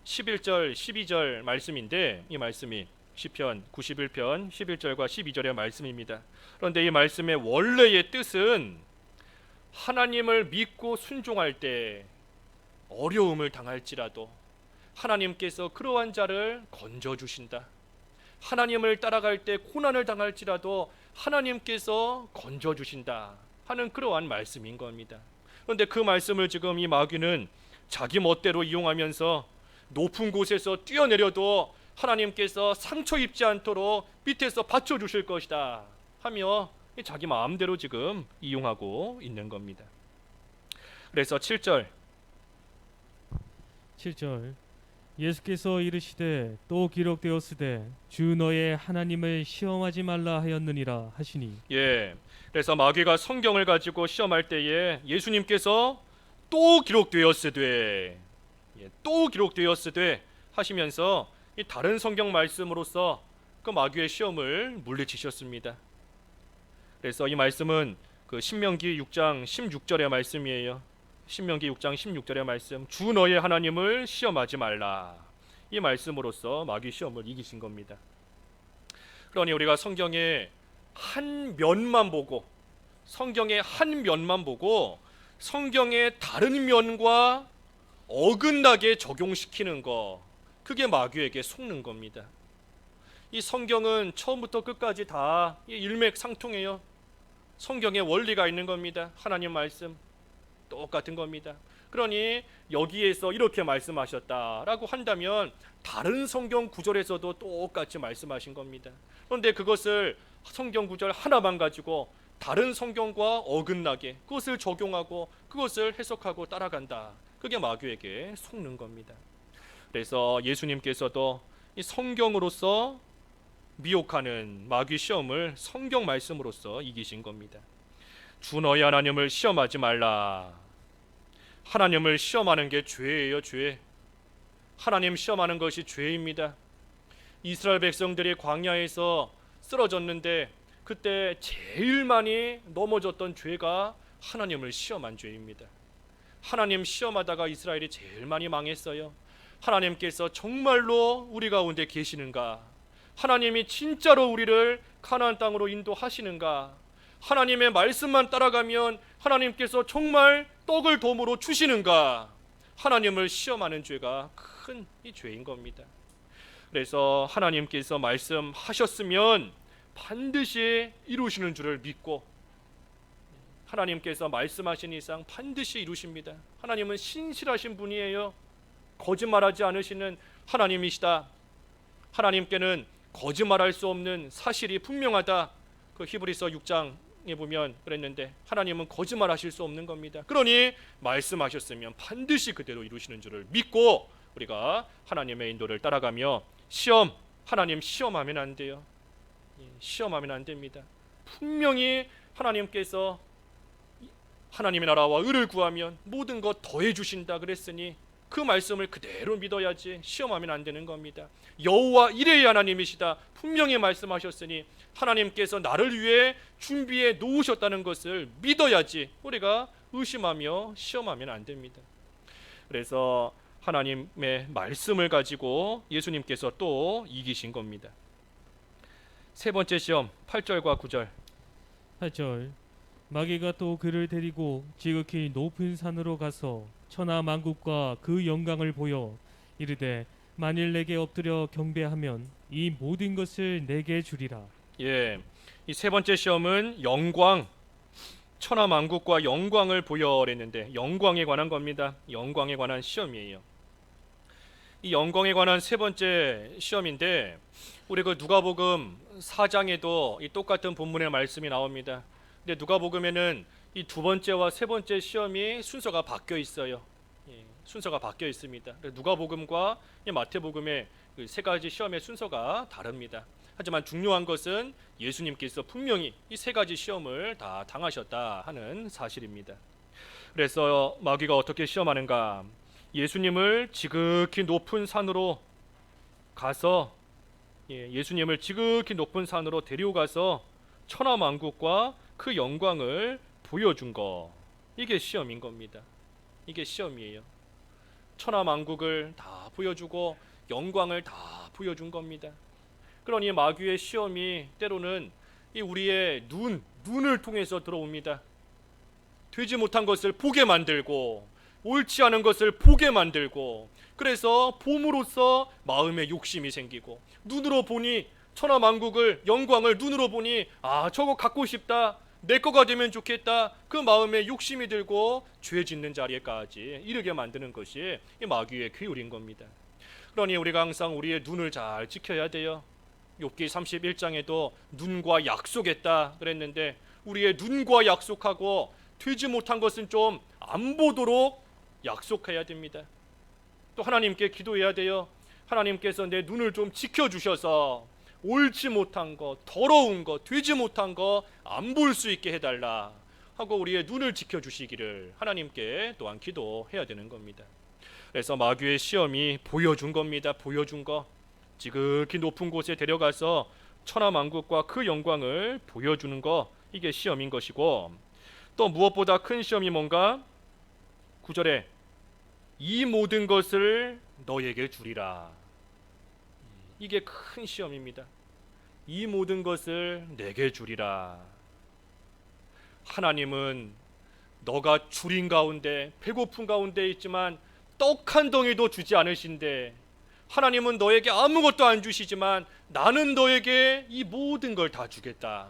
11절 12절 말씀인데, 이 말씀이 시편 91편 11절과 12절의 말씀입니다. 그런데 이 말씀의 원래의 뜻은 하나님을 믿고 순종할 때 어려움을 당할지라도 하나님께서 그러한 자를 건져주신다, 하나님을 따라갈 때 고난을 당할지라도 하나님께서 건져주신다 하는 그러한 말씀인 겁니다. 그런데 그 말씀을 지금 이 마귀는 자기 멋대로 이용하면서 높은 곳에서 뛰어내려도 하나님께서 상처 입지 않도록 밑에서 받쳐주실 것이다 하며 자기 마음대로 지금 이용하고 있는 겁니다. 그래서 7절 7절 예수께서 이르시되 또 기록되었으되 주 너의 하나님을 시험하지 말라 하였느니라 하시니. 그래서 마귀가 성경을 가지고 시험할 때에 예수님께서 또 기록되었으되 또 기록되었으되 하시면서 이 다른 성경 말씀으로서 그 마귀의 시험을 물리치셨습니다. 그래서 이 말씀은 그 신명기 6장 16절의 말씀이에요. 신명기 6장 16절의 말씀, 주 너의 하나님을 시험하지 말라. 이 말씀으로써 마귀 시험을 이기신 겁니다. 그러니 우리가 성경의 한 면만 보고 성경의 다른 면과 어긋나게 적용시키는 거, 그게 마귀에게 속는 겁니다. 이 성경은 처음부터 끝까지 다 일맥상통해요. 성경에 원리가 있는 겁니다. 하나님 말씀 똑같은 겁니다. 그러니 여기에서 이렇게 말씀하셨다라고 한다면 다른 성경 구절에서도 똑같이 말씀하신 겁니다. 그런데 그것을 성경 구절 하나만 가지고 다른 성경과 어긋나게 그것을 적용하고 그것을 해석하고 따라간다. 그게 마귀에게 속는 겁니다. 그래서 예수님께서도 이 성경으로서 미혹하는 마귀 시험을 성경 말씀으로써 이기신 겁니다. 주 너희 하나님을 시험하지 말라. 하나님을 시험하는 게 죄예요, 죄. 하나님 시험하는 것이 죄입니다. 이스라엘 백성들이 광야에서 쓰러졌는데 그때 제일 많이 넘어졌던 죄가 하나님을 시험한 죄입니다. 하나님 시험하다가 이스라엘이 제일 많이 망했어요. 하나님께서 정말로 우리 가운데 계시는가? 하나님이 진짜로 우리를 가나안 땅으로 인도하시는가? 하나님의 말씀만 따라가면 하나님께서 정말 떡을 덤으로 주시는가? 하나님을 시험하는 죄가 큰 이 죄인 겁니다. 그래서 하나님께서 말씀하셨으면 반드시 이루시는 줄을 믿고 하나님께서 말씀하신 이상 반드시 이루십니다. 하나님은 신실하신 분이에요. 거짓말하지 않으시는 하나님이시다. 하나님께는 거짓말할 수 없는 사실이 분명하다. 그 히브리서 6장에 보면 그랬는데 하나님은 거짓말하실 수 없는 겁니다. 그러니 말씀하셨으면 반드시 그대로 이루시는 줄을 믿고 우리가 하나님의 인도를 따라가며 하나님 시험하면 안 돼요. 시험하면 안 됩니다. 분명히 하나님께서 하나님의 나라와 의를 구하면 모든 것 더해 주신다 그랬으니 그 말씀을 그대로 믿어야지 시험하면 안 되는 겁니다. 여호와 이레의 하나님이시다 분명히 말씀하셨으니 하나님께서 나를 위해 준비해 놓으셨다는 것을 믿어야지 우리가 의심하며 시험하면 안 됩니다. 그래서 하나님의 말씀을 가지고 예수님께서 또 이기신 겁니다. 세 번째 시험 8절과 9절 8절 마귀가 또 그를 데리고 지극히 높은 산으로 가서 천하 만국과 그 영광을 보여 이르되 만일 내게 엎드려 경배하면 이 모든 것을 내게 주리라. 이 세 번째 시험은 영광, 천하 만국과 영광을 보여 그랬는데 영광에 관한 겁니다. 영광에 관한 시험이에요. 이 영광에 관한 세 번째 시험인데 우리 그 누가복음 4장에도 이 똑같은 본문의 말씀이 나옵니다. 근데 누가복음에는 이 두 번째와 세 번째 시험이 순서가 바뀌어 있어요. 순서가 바뀌어 있습니다. 누가복음과 마태복음의 그 세 가지 시험의 순서가 다릅니다. 하지만 중요한 것은 예수님께서 분명히 이 세 가지 시험을 다 당하셨다 하는 사실입니다. 그래서 마귀가 어떻게 시험하는가? 예수님을 지극히 높은 산으로 가서 예수님을 지극히 높은 산으로 데려가서 천하 만국과 그 영광을 보여준 거, 이게 시험인 겁니다. 이게 시험이에요. 천하 만국을 다 보여주고 영광을 다 보여준 겁니다. 그러니 마귀의 시험이 때로는 이 우리의 눈을 통해서 들어옵니다. 되지 못한 것을 보게 만들고 옳지 않은 것을 보게 만들고 그래서 봄으로써 마음에 욕심이 생기고 눈으로 보니 천하만국을 영광을 눈으로 보니 저거 갖고 싶다, 내 거가 되면 좋겠다, 그 마음에 욕심이 들고 죄 짓는 자리에까지 이르게 만드는 것이 이 마귀의 괴울인 겁니다. 그러니 우리가 항상 우리의 눈을 잘 지켜야 돼요. 욥기 31장에도 눈과 약속했다 그랬는데, 우리의 눈과 약속하고 되지 못한 것은 좀 안 보도록 약속해야 됩니다. 또 하나님께 기도해야 돼요. 하나님께서 내 눈을 좀 지켜주셔서 옳지 못한 거, 더러운 거, 되지 못한 거 안 볼 수 있게 해달라 하고 우리의 눈을 지켜주시기를 하나님께 또한 기도해야 되는 겁니다. 그래서 마귀의 시험이 보여준 겁니다. 보여준 거, 지극히 높은 곳에 데려가서 천하만국과 그 영광을 보여주는 거, 이게 시험인 것이고, 또 무엇보다 큰 시험이 뭔가? 9절에 이 모든 것을 너에게 주리라. 이게 큰 시험입니다. 이 모든 것을 내게 주리라. 하나님은 너가 줄인 가운데, 배고픈 가운데 있지만 떡 한 덩이도 주지 않으신데, 하나님은 너에게 아무것도 안 주시지만 나는 너에게 이 모든 걸 다 주겠다.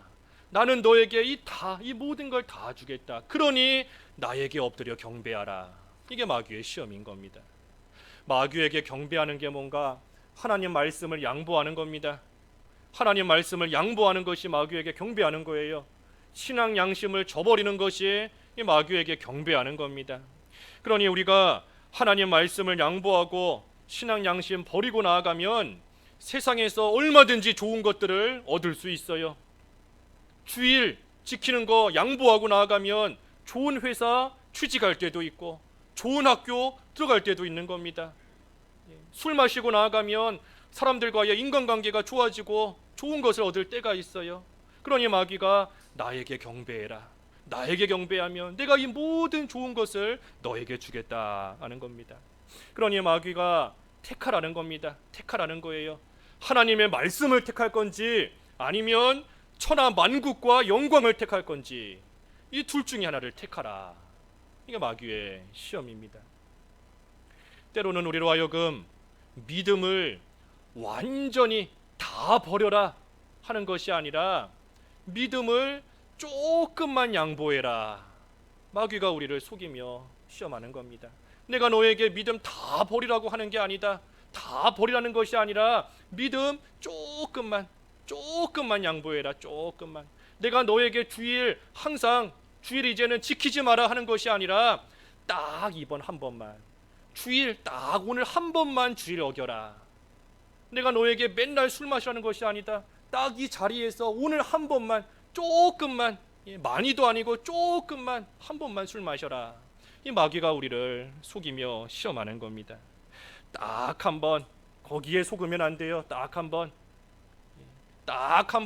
나는 너에게 이 모든 걸 다 주겠다. 그러니 나에게 엎드려 경배하라. 이게 마귀의 시험인 겁니다. 마귀에게 경배하는 게 뭔가? 하나님 말씀을 양보하는 겁니다. 하나님 말씀을 양보하는 것이 마귀에게 경배하는 거예요. 신앙 양심을 저버리는 것이 이 마귀에게 경배하는 겁니다. 그러니 우리가 하나님 말씀을 양보하고 신앙 양심 버리고 나아가면 세상에서 얼마든지 좋은 것들을 얻을 수 있어요. 주일 지키는 거 양보하고 나아가면 좋은 회사 취직할 때도 있고, 좋은 학교 들어갈 때도 있는 겁니다. 술 마시고 나아가면 사람들과의 인간관계가 좋아지고 좋은 것을 얻을 때가 있어요. 그러니 마귀가 나에게 경배해라, 나에게 경배하면 내가 이 모든 좋은 것을 너에게 주겠다 하는 겁니다. 그러니 마귀가 택하라는 겁니다. 택하라는 거예요. 하나님의 말씀을 택할 건지 아니면 천하 만국과 영광을 택할 건지, 이 둘 중에 하나를 택하라. 이게 마귀의 시험입니다. 때로는 우리로 하여금 믿음을 완전히 다 버려라 하는 것이 아니라 믿음을 조금만 양보해라. 마귀가 우리를 속이며 시험하는 겁니다. 내가 너에게 믿음 다 버리라고 하는 게 아니다. 다 버리라는 것이 아니라 믿음 조금만 양보해라. 조금만. 내가 너에게 주일 항상 주일 이제는 지키지 마라 하는 것이 아니라 딱 이번 한 번만, 주일 딱 오늘 한 번만 주일 어겨라. 내가 너에게 맨날 술 마시라는 것이 아니다. 딱 이 자리에서 오늘 한 번만, 조금만, 많이도 아니고 조금만 한 번만 술 마셔라. 이 마귀가 우리를 속이며 시험하는 겁니다. 딱 한 번 거기에 속으면 안 돼요. 딱 한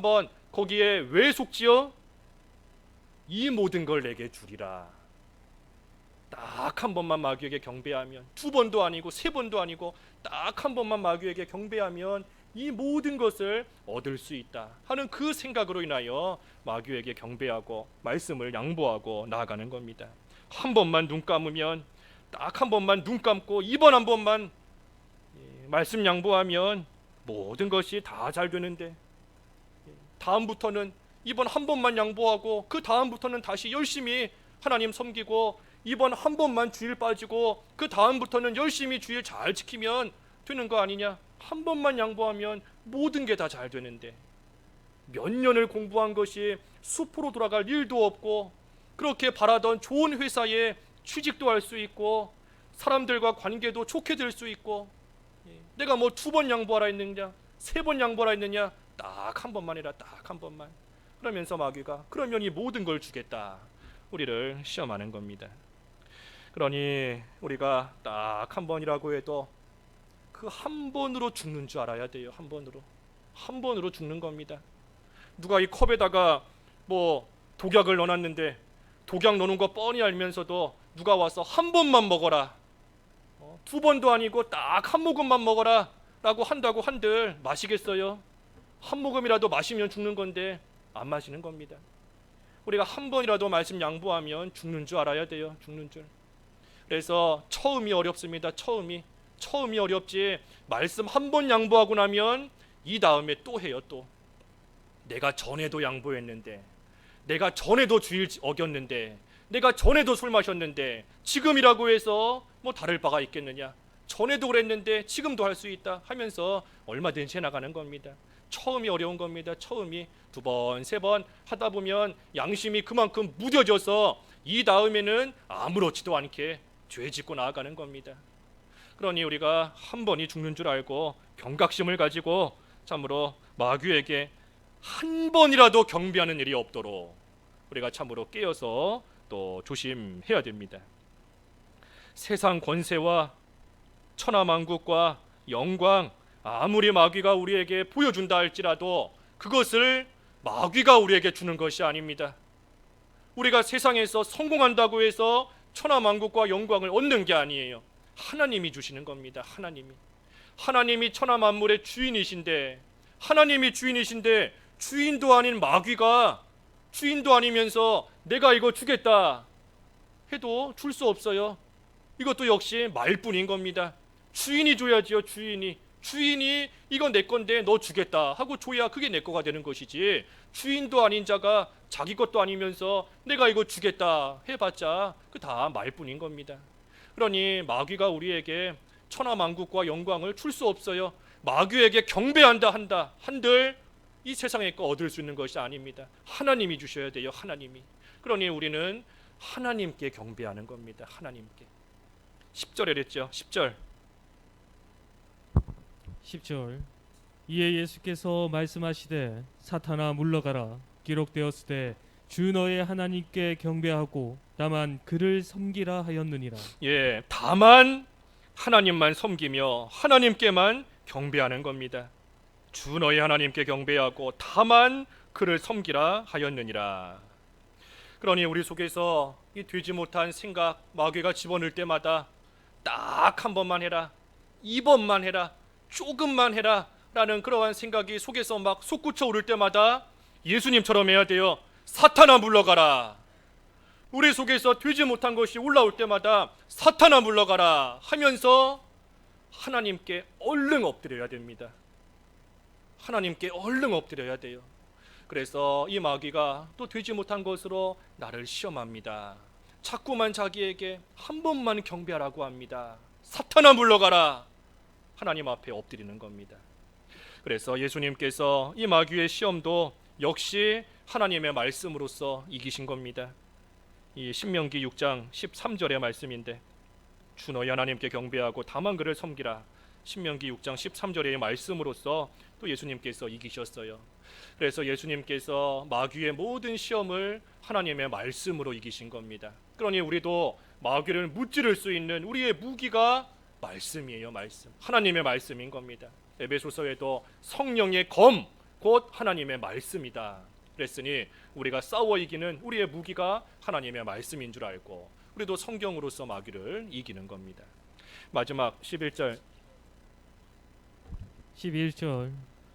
번 거기에 왜 속지요? 이 모든 걸 내게 주리라. 딱 한 번만 마귀에게 경배하면, 두 번도 아니고 세 번도 아니고 딱 한 번만 마귀에게 경배하면 이 모든 것을 얻을 수 있다 하는 그 생각으로 인하여 마귀에게 경배하고 말씀을 양보하고 나아가는 겁니다. 한 번만 눈 감으면, 딱 한 번만 눈 감고 이번 한 번만 말씀 양보하면 모든 것이 다 잘 되는데, 다음부터는 이번 한 번만 양보하고 그 다음부터는 다시 열심히 하나님 섬기고, 이번 한 번만 주일 빠지고 그 다음부터는 열심히 주일 잘 지키면 되는 거 아니냐? 한 번만 양보하면 모든 게 다 잘 되는데, 몇 년을 공부한 것이 수포로 돌아갈 일도 없고, 그렇게 바라던 좋은 회사에 취직도 할 수 있고, 사람들과 관계도 좋게 될 수 있고, 내가 뭐 2번 양보하라 했느냐, 3번 양보하라 했느냐? 딱 한 번만 해라. 딱 한 번만. 그러면서 마귀가 그러면 이 모든 걸 주겠다, 우리를 시험하는 겁니다. 그러니 우리가 딱 한 번이라고 해도 그 한 번으로 죽는 줄 알아야 돼요. 한 번으로 죽는 겁니다. 누가 이 컵에다가 뭐 독약을 넣어놨는데, 독약 넣는 거 뻔히 알면서도 누가 와서 한 번만 먹어라, 2번도 아니고 딱 한 모금만 먹어라 라고 한다고 한들 마시겠어요? 한 모금이라도 마시면 죽는 건데 안 마시는 겁니다. 우리가 한 번이라도 말씀 양보하면 죽는 줄 알아야 돼요. 죽는 줄. 그래서 처음이 어렵습니다. 처음이 어렵지, 말씀 한 번 양보하고 나면 이 다음에 또 해요. 또 내가 전에도 양보했는데, 내가 전에도 주일 어겼는데, 내가 전에도 술 마셨는데 지금이라고 해서 뭐 다를 바가 있겠느냐, 전에도 그랬는데 지금도 할 수 있다 하면서 얼마든지 해나가는 겁니다. 처음이 어려운 겁니다. 처음이 두 번, 세 번 하다 보면 양심이 그만큼 무뎌져서 이 다음에는 아무렇지도 않게 죄 짓고 나아가는 겁니다. 그러니 우리가 한 번이 죽는 줄 알고 경각심을 가지고 참으로 마귀에게 한 번이라도 경배하는 일이 없도록 우리가 참으로 깨어서 또 조심해야 됩니다. 세상 권세와 천하만국과 영광, 아무리 마귀가 우리에게 보여준다 할지라도 그것을 마귀가 우리에게 주는 것이 아닙니다. 우리가 세상에서 성공한다고 해서 천하만국과 영광을 얻는 게 아니에요. 하나님이 주시는 겁니다. 하나님이 천하만물의 주인이신데, 하나님이 주인이신데 주인도 아닌 마귀가, 주인도 아니면서 내가 이거 주겠다 해도 줄 수 없어요. 이것도 역시 말뿐인 겁니다. 주인이 줘야지요. 주인이 이건 내 건데 너 주겠다 하고 줘야 그게 내 거가 되는 것이지, 주인도 아닌 자가 자기 것도 아니면서 내가 이거 주겠다 해봤자 그 다 말뿐인 겁니다. 그러니 마귀가 우리에게 천하만국과 영광을 줄 수 없어요. 마귀에게 경배한다 한들 이 세상에 거 얻을 수 있는 것이 아닙니다. 하나님이 주셔야 돼요. 하나님이. 그러니 우리는 하나님께 경배하는 겁니다. 하나님께. 10절에 그랬죠. 10절 이에 예수께서 말씀하시되 사탄아 물러가라, 기록되었으되 주 너의 하나님께 경배하고 다만 그를 섬기라 하였느니라. 예, 다만 하나님만 섬기며 하나님께만 경배하는 겁니다. 주 너희 하나님께 경배하고 다만 그를 섬기라 하였느니라. 그러니 우리 속에서 이 되지 못한 생각, 마귀가 집어넣을 때마다 딱 한 번만 해라, 2번만 해라, 조금만 해라 라는 그러한 생각이 속에서 막 솟구쳐 오를 때마다 예수님처럼 해야 돼요. 사탄아 물러가라. 우리 속에서 되지 못한 것이 올라올 때마다 사탄아 물러가라 하면서 하나님께 얼른 엎드려야 됩니다. 하나님께 얼른 엎드려야 돼요. 그래서 이 마귀가 또 되지 못한 것으로 나를 시험합니다. 자꾸만 자기에게 한 번만 경배하라고 합니다. 사탄아 물러가라. 하나님 앞에 엎드리는 겁니다. 그래서 예수님께서 이 마귀의 시험도 역시 하나님의 말씀으로써 이기신 겁니다. 이 신명기 6장 13절의 말씀인데, 주 너희 하나님께 경배하고 다만 그를 섬기라. 신명기 6장 13절의 말씀으로써 또 예수님께서 이기셨어요. 그래서 예수님께서 마귀의 모든 시험을 하나님의 말씀으로 이기신 겁니다. 그러니 우리도 마귀를 무찌를 수 있는 우리의 무기가 말씀이에요. 말씀, 하나님의 말씀인 겁니다. 에베소서에도 성령의 검 곧 하나님의 말씀이다 그랬으니 우리가 싸워 이기는 우리의 무기가 하나님의 말씀인 줄 알고 우리도 성경으로서 마귀를 이기는 겁니다. 마지막 11절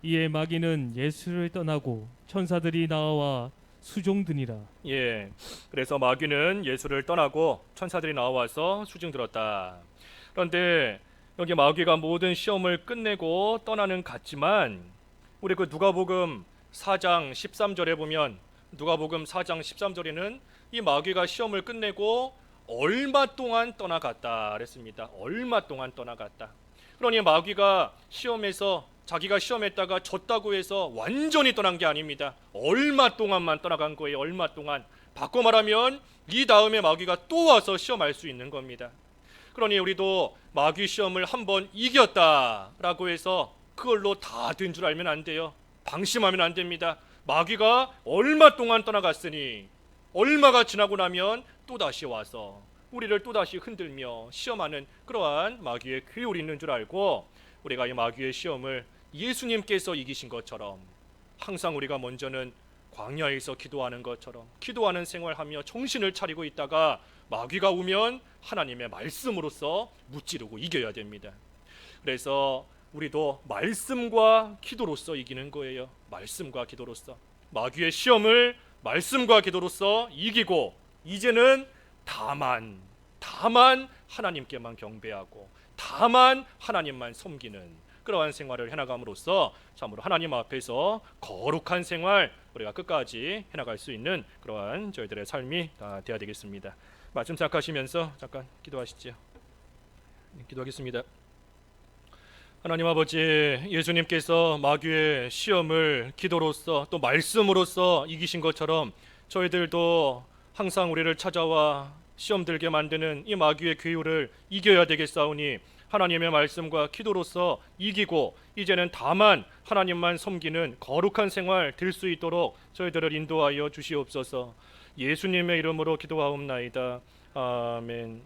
이에 마귀는 예수를 떠나고 천사들이 나와 수종드니라. 예, 그래서 마귀는 예수를 떠나고 천사들이 나와서 수종들었다. 그런데 여기 마귀가 모든 시험을 끝내고 떠나는 같지만 우리 그 누가복음 4장 13절에 보면, 누가복음 4장 13절에는 이 마귀가 시험을 끝내고 얼마 동안 떠나갔다 그랬습니다. 얼마 동안 떠나갔다. 그러니 마귀가 시험에서 자기가 시험했다가 졌다고 해서 완전히 떠난 게 아닙니다. 얼마 동안만 떠나간 거예요. 얼마 동안. 바꿔 말하면 이 다음에 마귀가 또 와서 시험할 수 있는 겁니다. 그러니 우리도 마귀 시험을 한번 이겼다라고 해서 그걸로 다 된 줄 알면 안 돼요. 방심하면 안 됩니다. 마귀가 얼마 동안 떠나갔으니 얼마가 지나고 나면 또다시 와서 우리를 또다시 흔들며 시험하는 그러한 마귀의 괴울이 있는 줄 알고 우리가 이 마귀의 시험을 예수님께서 이기신 것처럼 항상 우리가 먼저는 광야에서 기도하는 것처럼 기도하는 생활하며 정신을 차리고 있다가 마귀가 오면 하나님의 말씀으로써 무찌르고 이겨야 됩니다. 그래서 우리도 말씀과 기도로서 이기는 거예요. 말씀과 기도로서 마귀의 시험을 말씀과 기도로서 이기고 이제는 다만 하나님께만 경배하고 다만 하나님만 섬기는 그러한 생활을 해나감으로써 참으로 하나님 앞에서 거룩한 생활 우리가 끝까지 해나갈 수 있는 그러한 저희들의 삶이 다 되어야 되겠습니다. 말씀 생각하시면서 잠깐 기도하시죠. 기도하겠습니다. 하나님 아버지, 예수님께서 마귀의 시험을 기도로서 또 말씀으로써 이기신 것처럼 저희들도 항상 우리를 찾아와 시험 들게 만드는 이 마귀의 괴유를 이겨야 되겠사오니 하나님의 말씀과 기도로서 이기고 이제는 다만 하나님만 섬기는 거룩한 생활 될 수 있도록 저희들을 인도하여 주시옵소서. 예수님의 이름으로 기도하옵나이다. 아멘.